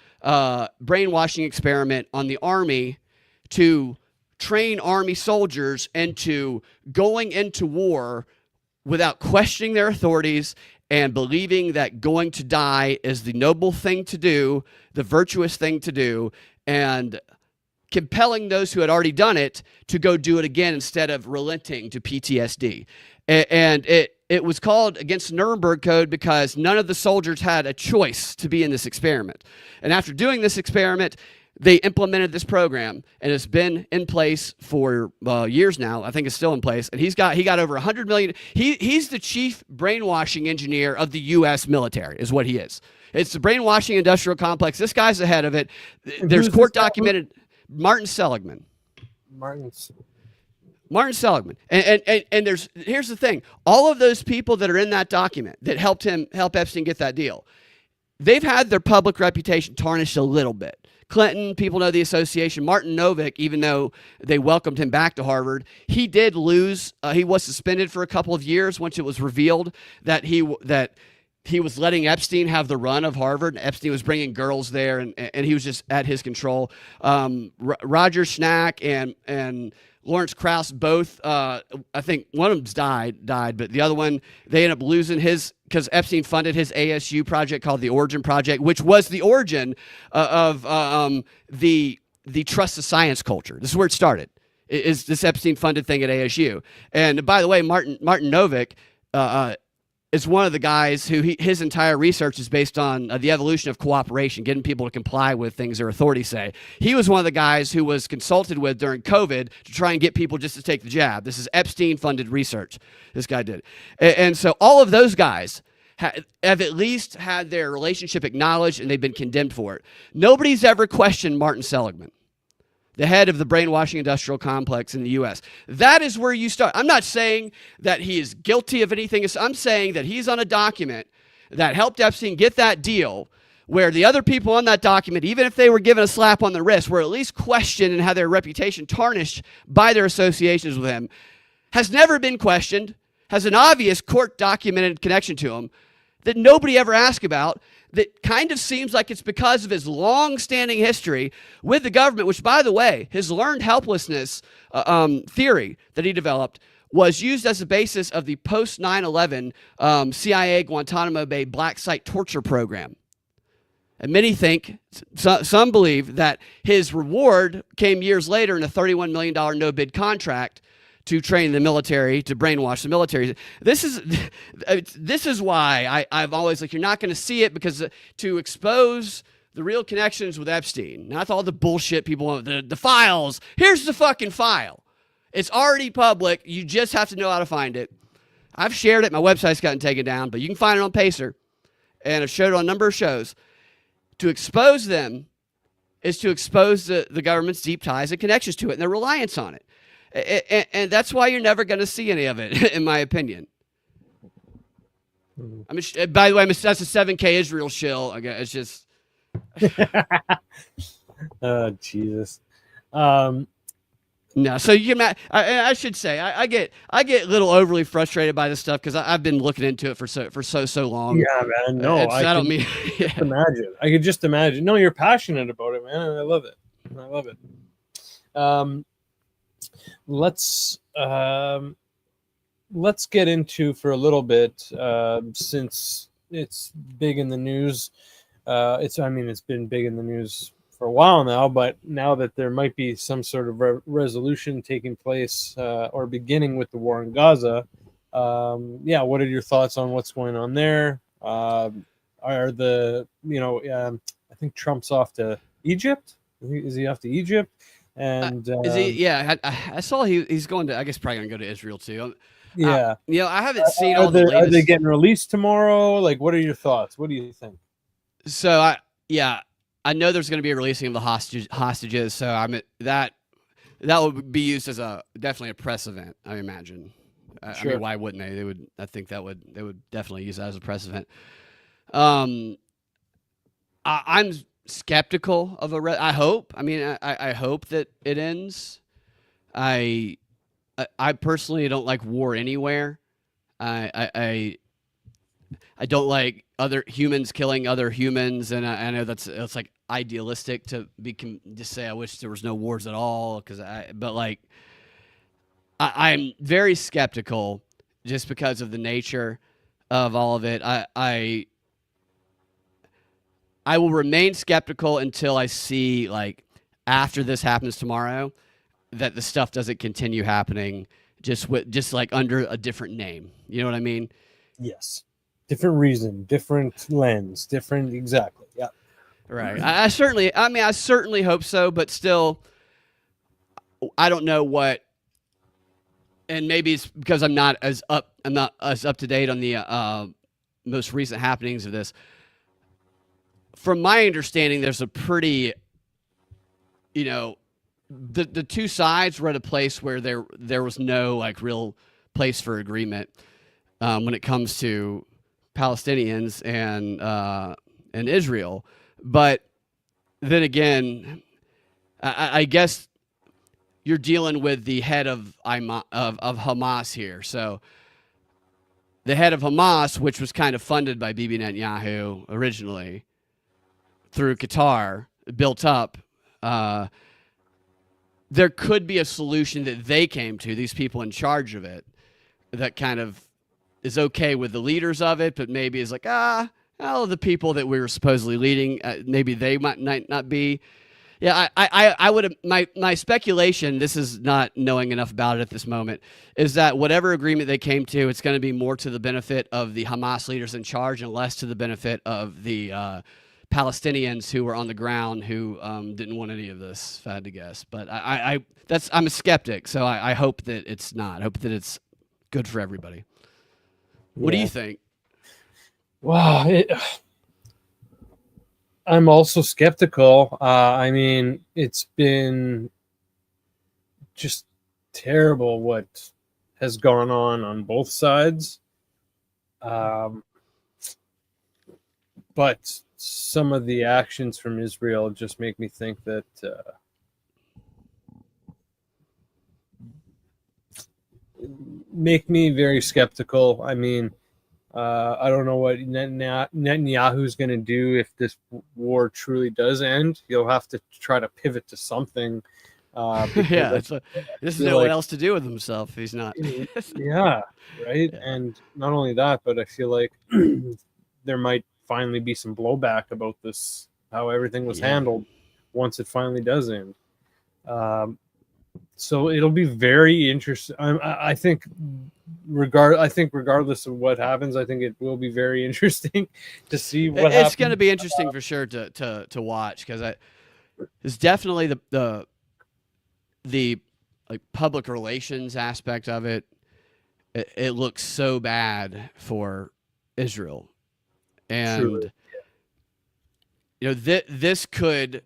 brainwashing experiment on the Army to train Army soldiers into going into war without questioning their authorities and believing that going to die is the noble thing to do, the virtuous thing to do, and compelling those who had already done it to go do it again instead of relenting to PTSD. And it was called against the Nuremberg Code because none of the soldiers had a choice to be in this experiment. And after doing this experiment, they implemented this program, and it's been in place for years now. I think it's still in place, and he got over 100 million. He's the chief brainwashing engineer of the U.S. military, is what he is. It's the brainwashing industrial complex. This guy's the head of it. There's court documented. Martin Seligman. Martin Seligman. And here's the thing. All of those people that are in that document that help Epstein get that deal, they've had their public reputation tarnished a little bit. Clinton, people know the association. Martin Novick, even though they welcomed him back to Harvard, he did lose. He was suspended for a couple of years once it was revealed that he was letting Epstein have the run of Harvard. Epstein was bringing girls there, and he was just at his control. Roger Schnack and Lawrence Krauss, both, I think one of them's died, but the other one, they ended up losing his, because Epstein funded his ASU project called the Origin Project, which was the origin of the trust the science culture. This is where it started, is this Epstein-funded thing at ASU. And by the way, Martin Novick is one of the guys who his entire research is based on the evolution of cooperation, getting people to comply with things their authorities say. He was one of the guys who was consulted with during COVID to try and get people just to take the jab. This is Epstein-funded research this guy did. And so all of those guys have at least had their relationship acknowledged, and they've been condemned for it. Nobody's ever questioned Martin Seligman, the head of the brainwashing industrial complex in the U.S. That is where you start. I'm not saying that he is guilty of anything. I'm saying that he's on a document that helped Epstein get that deal, where the other people on that document, even if they were given a slap on the wrist, were at least questioned and had their reputation tarnished by their associations with him, has never been questioned, has an obvious court-documented connection to him that nobody ever asked about, that kind of seems like it's because of his long-standing history with the government, which, by the way, his learned helplessness theory that he developed was used as the basis of the post-9/11 CIA Guantanamo Bay black site torture program. And many think, some believe, that his reward came years later in a $31 million no-bid contract to train the military, to brainwash the military. This is why I've always, like, you're not going to see it, because to expose the real connections with Epstein, not all the bullshit people want, the files. Here's the fucking file. It's already public. You just have to know how to find it. I've shared it. My website's gotten taken down, but you can find it on Pacer, and I've showed it on a number of shows. To expose them is to expose the government's deep ties and connections to it and their reliance on it. And that's why you're never going to see any of it, in my opinion. I mean, by the way, that's a 7K Israel shill. It's just. Oh, Jesus. No, so you can. I should say I get a little overly frustrated by this stuff, because I've been looking into it for so long. Yeah, man. No, I don't mean. Imagine. I could just imagine. No, you're passionate about it, man, and I love it. I love it. Let's get into, for a little bit, since it's big in the news. It's been big in the news for a while now, but now that there might be some sort of resolution taking place, or beginning with the war in Gaza, what are your thoughts on what's going on there? I think Trump's off to Egypt. Is he off to Egypt? And is he? Yeah, I saw he's going to. I guess probably going to go to Israel too. Yeah. I haven't seen all the latest. Are they getting released tomorrow? Like, what are your thoughts? What do you think? So I know there's going to be a releasing of the hostages. So that would be used as definitely a press event, I imagine. Sure. I mean, why wouldn't they? They would. I think they would definitely use that as a press event. I'm skeptical of I hope. I mean, I hope that it ends. I personally don't like war anywhere. I don't like other humans killing other humans, and I know it's like idealistic to just say I wish there was no wars at all, but I'm very skeptical just because of the nature of all of it. I will remain skeptical until I see, like, after this happens tomorrow, that the stuff doesn't continue happening just like under a different name. You know what I mean? Yes. Different reason, different lens, different. Exactly. Yeah. Right. I certainly hope so, but still, I don't know what. And maybe it's because I'm not as up to date on the most recent happenings of this. From my understanding, there's a pretty, the two sides were at a place where there was no, like, real place for agreement when it comes to Palestinians and Israel. But then again, I guess you're dealing with the head of Hamas here. So the head of Hamas, which was kind of funded by Bibi Netanyahu originally through Qatar, built up, there could be a solution that they came to, these people in charge of it, that kind of is okay with the leaders of it, but maybe is like, well, the people that we were supposedly leading, maybe they might not be. Yeah, I would, my speculation, this is not knowing enough about it at this moment, is that whatever agreement they came to, it's going to be more to the benefit of the Hamas leaders in charge and less to the benefit of the Palestinians who were on the ground who didn't want any of this, if I had to guess. But I'm a skeptic, so I hope that it's not. I hope that it's good for everybody. What do you think? Wow. I'm also skeptical. I mean, it's been just terrible what has gone on both sides. But some of the actions from Israel just make me think that make me very skeptical. I mean, I don't know what Netanyahu's going to do if this war truly does end. He'll have to try to pivot to something. Yeah, this is no what else to do with himself. He's not. Yeah, right. Yeah. And not only that, but I feel like there might finally be some blowback about this, how everything was handled once it finally does end. So it'll be very interesting. I think regardless of what happens, I think it will be very interesting to see what happens. It's going to be interesting for sure to watch, because it's definitely the like public relations aspect of it. It looks so bad for Israel, and Truly. this could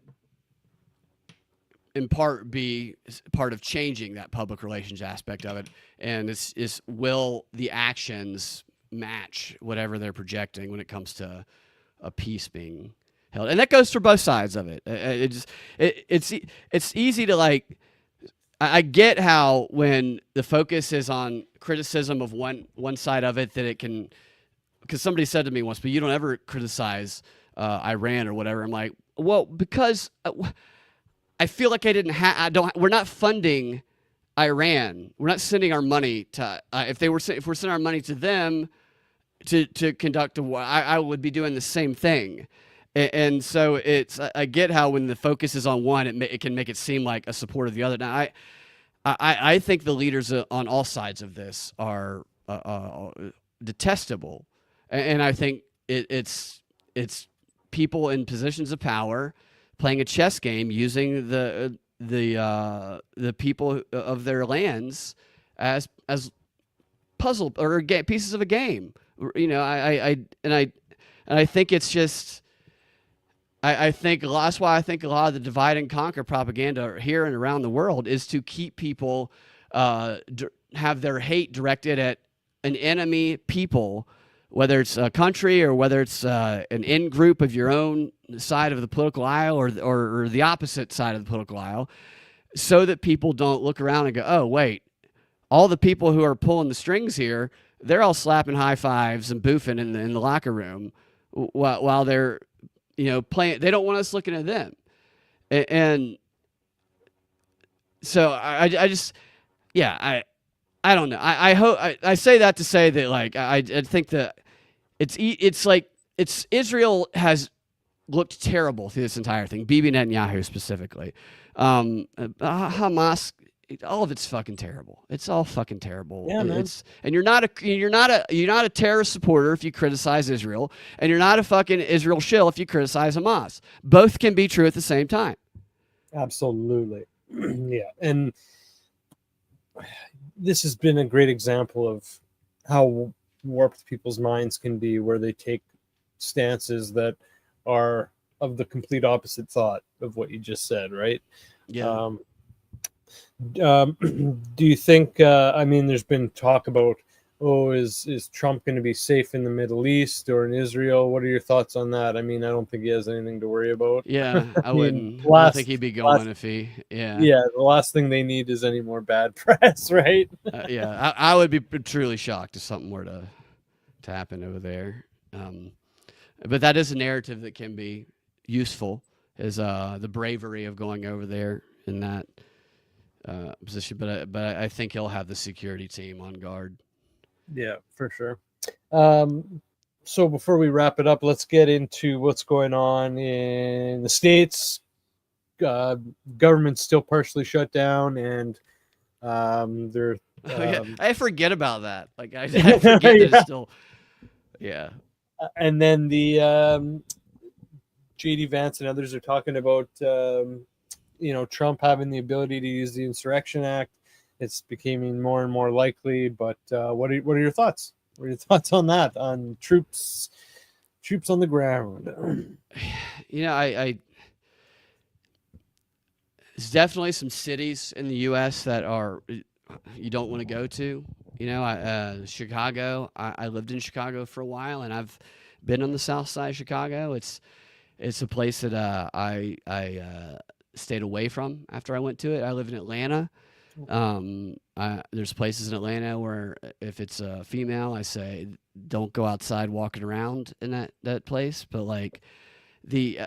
in part be part of changing that public relations aspect of it, and it's will the actions match whatever they're projecting when it comes to a peace being held, and that goes for both sides of it. It's easy to like. I get how when the focus is on criticism of one side of it, that it can, because somebody said to me once, but you don't ever criticize Iran or whatever. I'm like, well, because I feel like we're not funding Iran. We're not sending our money to, if we're sending our money to them to conduct a war, I would be doing the same thing. And so I get how when the focus is on one, it can make it seem like a support of the other. Now, I think the leaders on all sides of this are detestable, and I think it's people in positions of power playing a chess game, using the people of their lands as puzzle or pieces of a game. I think it's just. I think that's why I think a lot of the divide and conquer propaganda here and around the world is to keep people have their hate directed at an enemy people, whether it's a country or whether it's an in group of your own side of the political aisle or the opposite side of the political aisle, so that people don't look around and go, oh, wait, all the people who are pulling the strings here, they're all slapping high fives and boofing in the locker room while they're playing. They don't want us looking at them, and so I just, I don't know. I hope I say that to say that like I think that it's like Israel has looked terrible through this entire thing. Bibi Netanyahu specifically, Hamas. All of it's fucking terrible. It's all fucking terrible. Yeah, man. And you're not a terrorist supporter if you criticize Israel, and you're not a fucking Israel shill if you criticize Hamas. Both can be true at the same time. Absolutely. Yeah. And this has been a great example of how warped people's minds can be, where they take stances that are of the complete opposite thought of what you just said, right? Yeah. Do you think, I mean, there's been talk about, is Trump going to be safe in the Middle East or in Israel? What are your thoughts on that? I mean, I don't think he has anything to worry about. Yeah, I mean, wouldn't. I don't think he'd be going if he, Yeah, the last thing they need is any more bad press, right? I would be truly shocked if something were to happen over there. But that is a narrative that can be useful, is the bravery of going over there in that. position, but I think he'll have the security team on guard. Yeah, for sure. So before we wrap it up, let's get into what's going on in the States. Government's still partially shut down, and they're I forget about that. Like I forget that it's still, yeah. And then the JD Vance and others are talking about Trump having the ability to use the Insurrection Act. It's becoming more and more likely. But what are your thoughts? What are your thoughts on that? On troops on the ground? I there's definitely some cities in the U.S. that you don't want to go to. Chicago. I lived in Chicago for a while, and I've been on the South Side of Chicago. It's a place that I stayed away from after I went to it. I live in Atlanta. There's places in Atlanta where if it's a female, I say don't go outside walking around in that place. But like the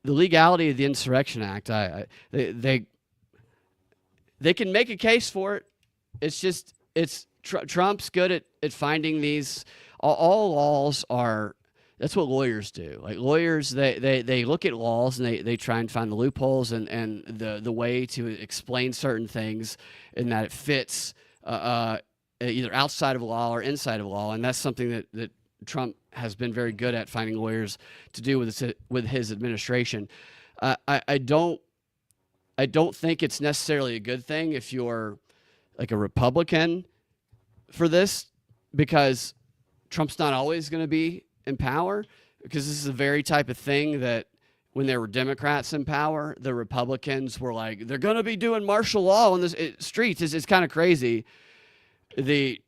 legality of the Insurrection Act, they can make a case for it. It's just Trump's good at finding these. All laws are. That's what lawyers do. Like lawyers, they look at laws and they try and find the loopholes and the way to explain certain things, and that it fits either outside of law or inside of law. And that's something that Trump has been very good at finding lawyers to do with his administration. I don't think it's necessarily a good thing if you're like a Republican for this, because Trump's not always going to be in power, because this is the very type of thing that when there were Democrats in power, the Republicans were like, they're going to be doing martial law on the streets. It's kind of crazy. The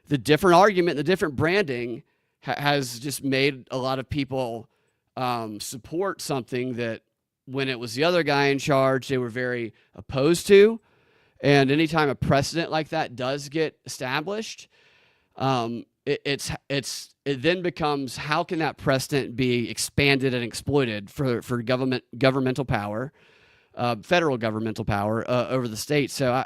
different argument, the different branding has just made a lot of people support something that when it was the other guy in charge, they were very opposed to. And anytime a precedent like that does get established, it then becomes, how can that precedent be expanded and exploited for governmental power, federal governmental power over the state? So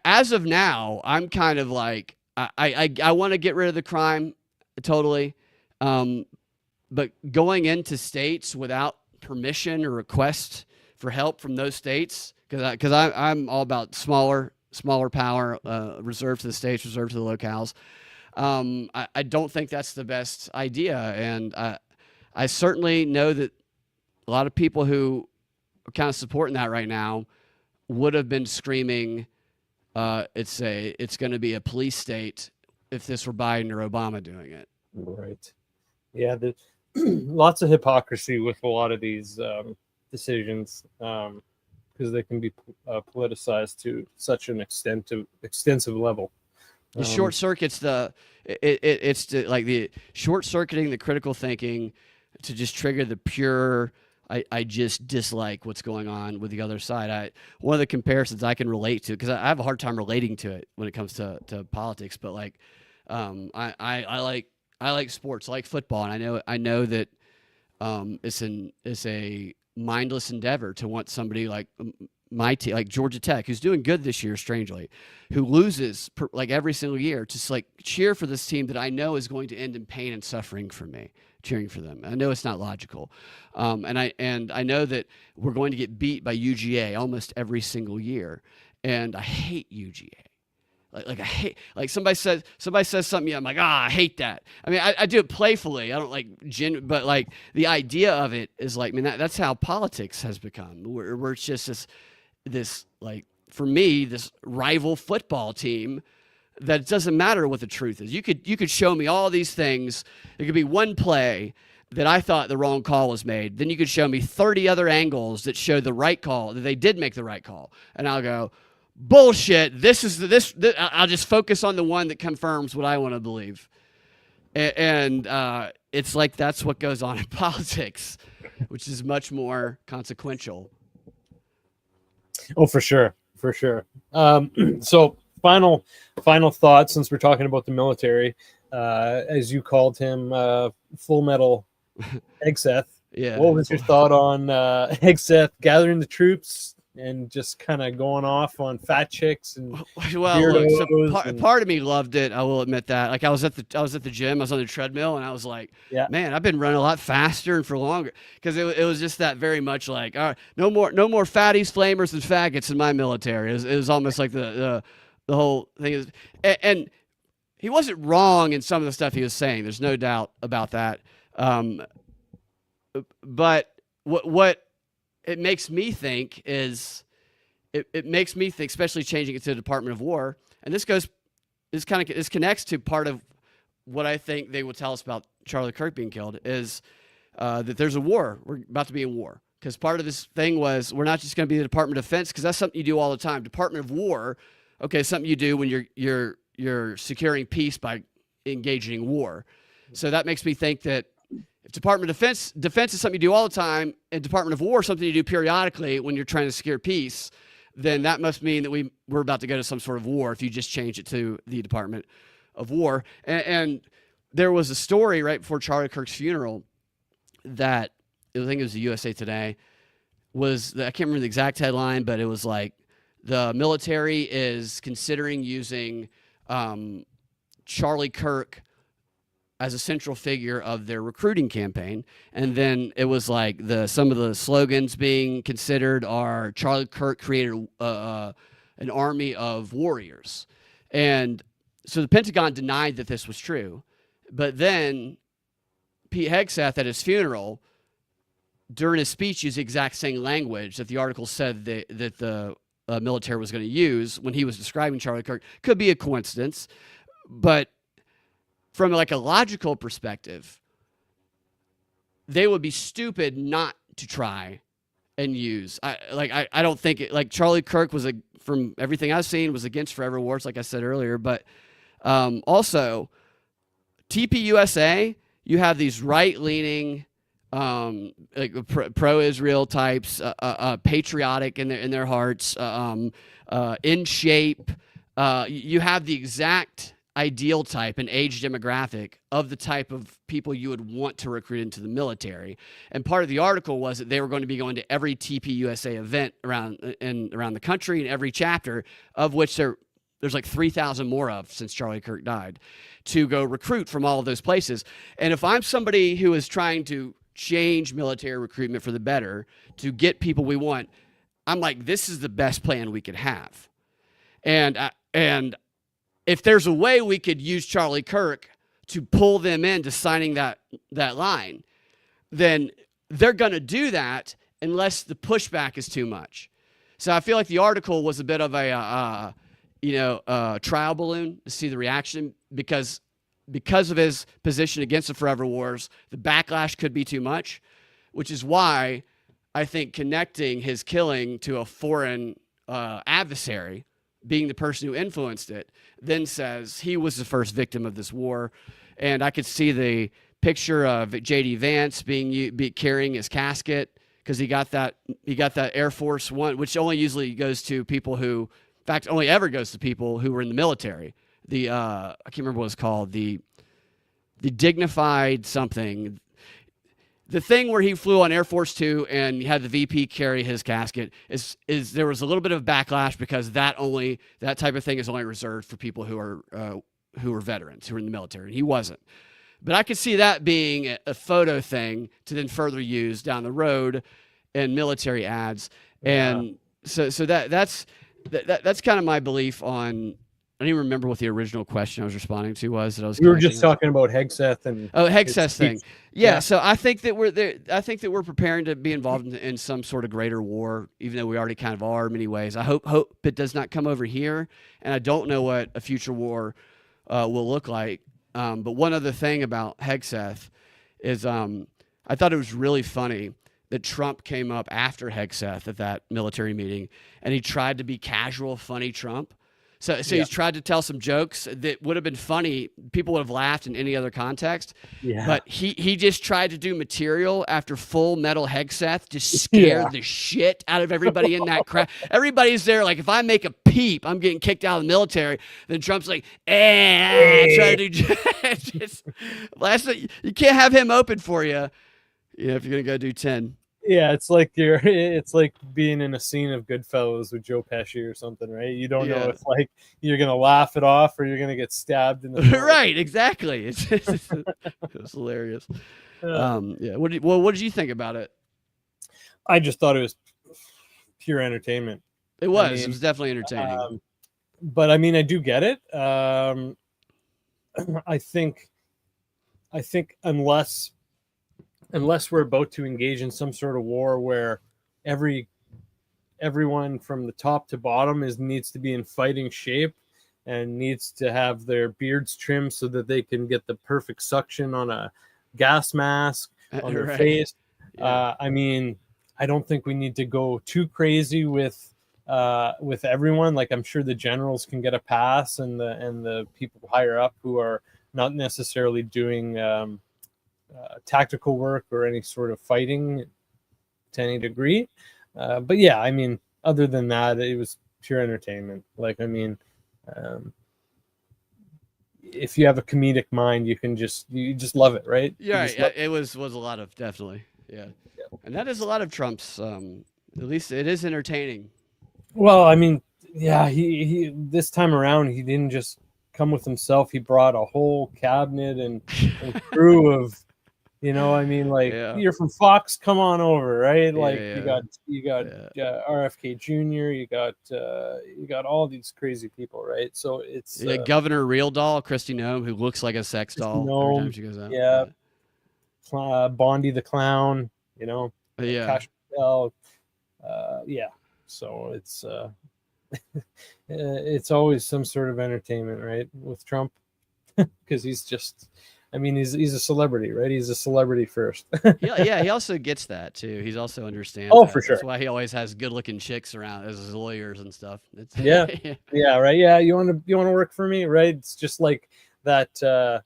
as of now, I'm kind of like, I want to get rid of the crime totally, but going into states without permission or request for help from those states, because I'm all about smaller power, reserved to the states, reserved to the locales. I don't think that's the best idea, and I certainly know that a lot of people who are kind of supporting that right now would have been screaming, "It's going to be a police state if this were Biden or Obama doing it." Right. Yeah. There's lots of hypocrisy with a lot of these decisions, because they can be politicized to such an extensive level. The short circuits it's the short circuiting the critical thinking to just trigger the pure. I just dislike what's going on with the other side. One of the comparisons I can relate to, because I have a hard time relating to it when it comes to politics, but like I like sports, I like football, and I know that it's a mindless endeavor to want somebody like my team, like Georgia Tech, who's doing good this year, strangely, who loses like every single year, just like cheer for this team that I know is going to end in pain and suffering for me, cheering for them. I know it's not logical. And I know that we're going to get beat by UGA almost every single year. And I hate UGA. Like I hate, like somebody says something, yeah, I'm like, I hate that. I mean, I do it playfully. I don't like but like the idea of it is like, I mean, that's how politics has become. Where it's just this like, for me, this rival football team that it doesn't matter what the truth is. You could show me all these things. It could be one play that I thought the wrong call was made. Then you could show me 30 other angles that show the right call, that they did make the right call. And I'll go, bullshit. I'll just focus on the one that confirms what I want to believe. And it's like, that's what goes on in politics, which is much more consequential. Oh, for sure. So final thoughts, since we're talking about the military, as you called him, Full Metal Hegseth. Yeah. What was your thought on Hegseth gathering the troops, and just kind of going off on fat chicks and well, look, so weirdos part of me loved it. I will admit that. Like I was at the gym, I was on the treadmill, and I was like, Yeah. man, I've been running a lot faster and for longer, because it was just that very much like, all right, no more fatties, flamers, and faggots in my military. It was almost like the whole thing is, and he wasn't wrong in some of the stuff he was saying. There's no doubt about that. But what it makes me think is, it makes me think, especially changing it to the Department of War, and this connects to part of what I think they will tell us about Charlie Kirk being killed, is that there's a war. We're about to be in war, because part of this thing was, we're not just going to be the Department of Defense, because that's something you do all the time. Department of War, okay, something you do when you're securing peace by engaging war. So that makes me think that if Department of Defense is something you do all the time, and Department of War is something you do periodically when you're trying to secure peace, then that must mean that we're about to go to some sort of war if you just change it to the Department of War. And there was a story right before Charlie Kirk's funeral that, I think it was the USA Today, I can't remember the exact headline, but it was like, the military is considering using Charlie Kirk as a central figure of their recruiting campaign. And then it was like, some of the slogans being considered are, Charlie Kirk created an army of warriors. And so the Pentagon denied that this was true. But then Pete Hegseth at his funeral, during his speech, used the exact same language that the article said that the military was going to use when he was describing Charlie Kirk. Could be a coincidence, but from like a logical perspective, they would be stupid not to try and use. I don't think it, like Charlie Kirk was, from everything I've seen, was against forever wars, like I said earlier. But also, TPUSA, you have these right-leaning, like pro-Israel types, patriotic in their hearts, in shape. You have the exact ideal type and age demographic of the type of people you would want to recruit into the military. And part of the article was that they were going to be going to every TPUSA event around the country, and every chapter, of which there's like 3,000 more of since Charlie Kirk died, to go recruit from all of those places. And if I'm somebody who is trying to change military recruitment for the better, to get people we want, I'm like, this is the best plan we could have. And if there's a way we could use Charlie Kirk to pull them into signing that line, then they're going to do that unless the pushback is too much. So I feel like the article was a bit of a trial balloon to see the reaction, because of his position against the forever wars, the backlash could be too much, which is why I think connecting his killing to a foreign adversary, being the person who influenced it, then says he was the first victim of this war. And I could see the picture of J.D. Vance carrying his casket, because he got that Air Force One, which only usually goes to people who, in fact, only ever goes to people who were in the military. I can't remember what it's called, the dignified something. The thing where he flew on Air Force Two and had the VP carry his casket is there was a little bit of backlash, because that type of thing is only reserved for people who are veterans, who are in the military, and he wasn't. But I could see that being a photo thing to then further use down the road in military ads. And so that's kind of my belief on. I don't even remember what the original question I was responding to was. We were just talking about Hegseth and Hegseth thing. Yeah. So I think that we're there. I think that we're preparing to be involved in some sort of greater war, even though we already kind of are in many ways. I hope it does not come over here, and I don't know what a future war will look like. But one other thing about Hegseth is I thought it was really funny that Trump came up after Hegseth at that military meeting, and he tried to be casual, funny Trump. So he's tried to tell some jokes that would have been funny. People would have laughed in any other context. Yeah. But he just tried to do material after full Metal Hegseth, just scared the shit out of everybody in that crowd. Everybody's there like, if I make a peep, I'm getting kicked out of the military. Then Trump's like, try to do just, you can't have him open for you, if you're going to go do 10. Yeah, it's like being in a scene of Goodfellas with Joe Pesci or something, right? You don't know Yeah. if like you're gonna laugh it off or you're gonna get stabbed in the throat. Right, exactly. It's hilarious. Yeah. What did you think about it? I just thought it was pure entertainment. It I was. It mean, was definitely entertaining. but I mean, I do get it. I think unless we're about to engage in some sort of war where everyone from the top to bottom needs to be in fighting shape and needs to have their beards trimmed so that they can get the perfect suction on a gas mask on their Right. face. Yeah. I mean, I don't think we need to go too crazy with everyone. Like, I'm sure the generals can get a pass, and the people higher up who are not necessarily doing tactical work or any sort of fighting to any degree. But yeah, I mean, other than that, it was pure entertainment. Like, I mean, if you have a comedic mind, you just love it, right? Yeah. It was a lot of definitely. Yeah. And that is a lot of Trump's. At least it is entertaining. Well, I mean, yeah, he this time around he didn't just come with himself. He brought a whole cabinet and crew of, I mean, like, Yeah. you're from Fox, come on over, right? Like, Yeah. you got RFK Jr., you got all these crazy people, right? So it's Governor Real Doll, Christy Nome, who looks like a sex doll every time she goes out. Yeah, Bondi the Clown, Yeah. Cash Patel, yeah. So it's always some sort of entertainment, right, with Trump, because he's just, I mean, he's a celebrity, right? He's a celebrity first. Yeah, he also gets that too. He's also understands. Oh, that. for sure. That's why he always has good-looking chicks around as his lawyers and stuff. Yeah, right. Yeah, you want to work for me, right? It's just like that.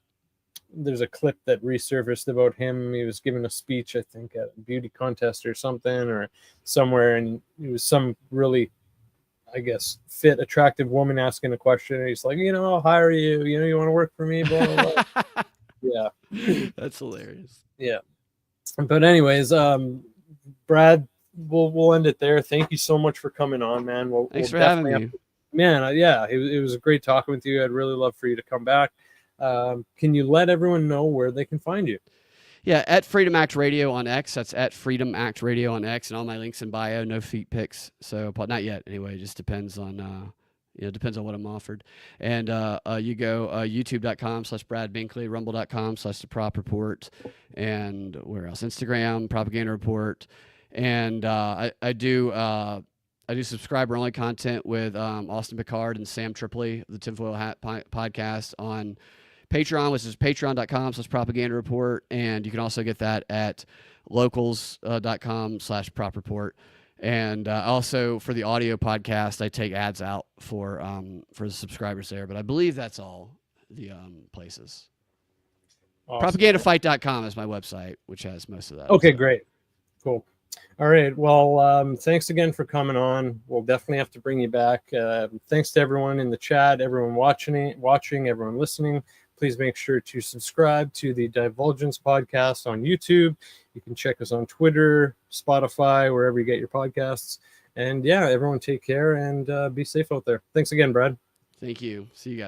There's a clip that resurfaced about him. He was giving a speech, I think, at a beauty contest or something, or somewhere, and it was some really, I guess, fit, attractive woman asking a question. And he's like, I'll hire you. You want to work for me? Blah, blah, blah. Yeah, that's hilarious. Yeah, but anyways, Brad, we'll end it there. Thank you so much for coming on, man. Thanks for having me. Man, yeah, it was great talking with you. I'd really love for you to come back. Can you let everyone know where they can find you? Yeah, at Freedom Act Radio on X. That's at Freedom Act Radio on X, and all my links in bio. No feet pics, so but not yet. Anyway, it just depends on depends on what I'm offered. And you go youtube.com/Brad Binkley, rumble.com/The Prop Report, and where else? Instagram, Propaganda Report, and I do subscriber only content with Austin Picard and Sam Tripoli, the Tinfoil Hat podcast on Patreon, which is patreon.com/propaganda report. And you can also get that at locals.com/prop report. And also for the audio podcast, I take ads out for the subscribers there. But I believe that's all the places. Awesome. Propagandafight.com is my website, which has most of that. Okay, great. Cool. All right. Well, thanks again for coming on. We'll definitely have to bring you back. Thanks to everyone in the chat, everyone watching, everyone listening. Please make sure to subscribe to the Divulgence podcast on YouTube. You can check us on Twitter, Spotify, wherever you get your podcasts. And yeah, everyone take care and be safe out there. Thanks again, Brad. Thank you. See you guys.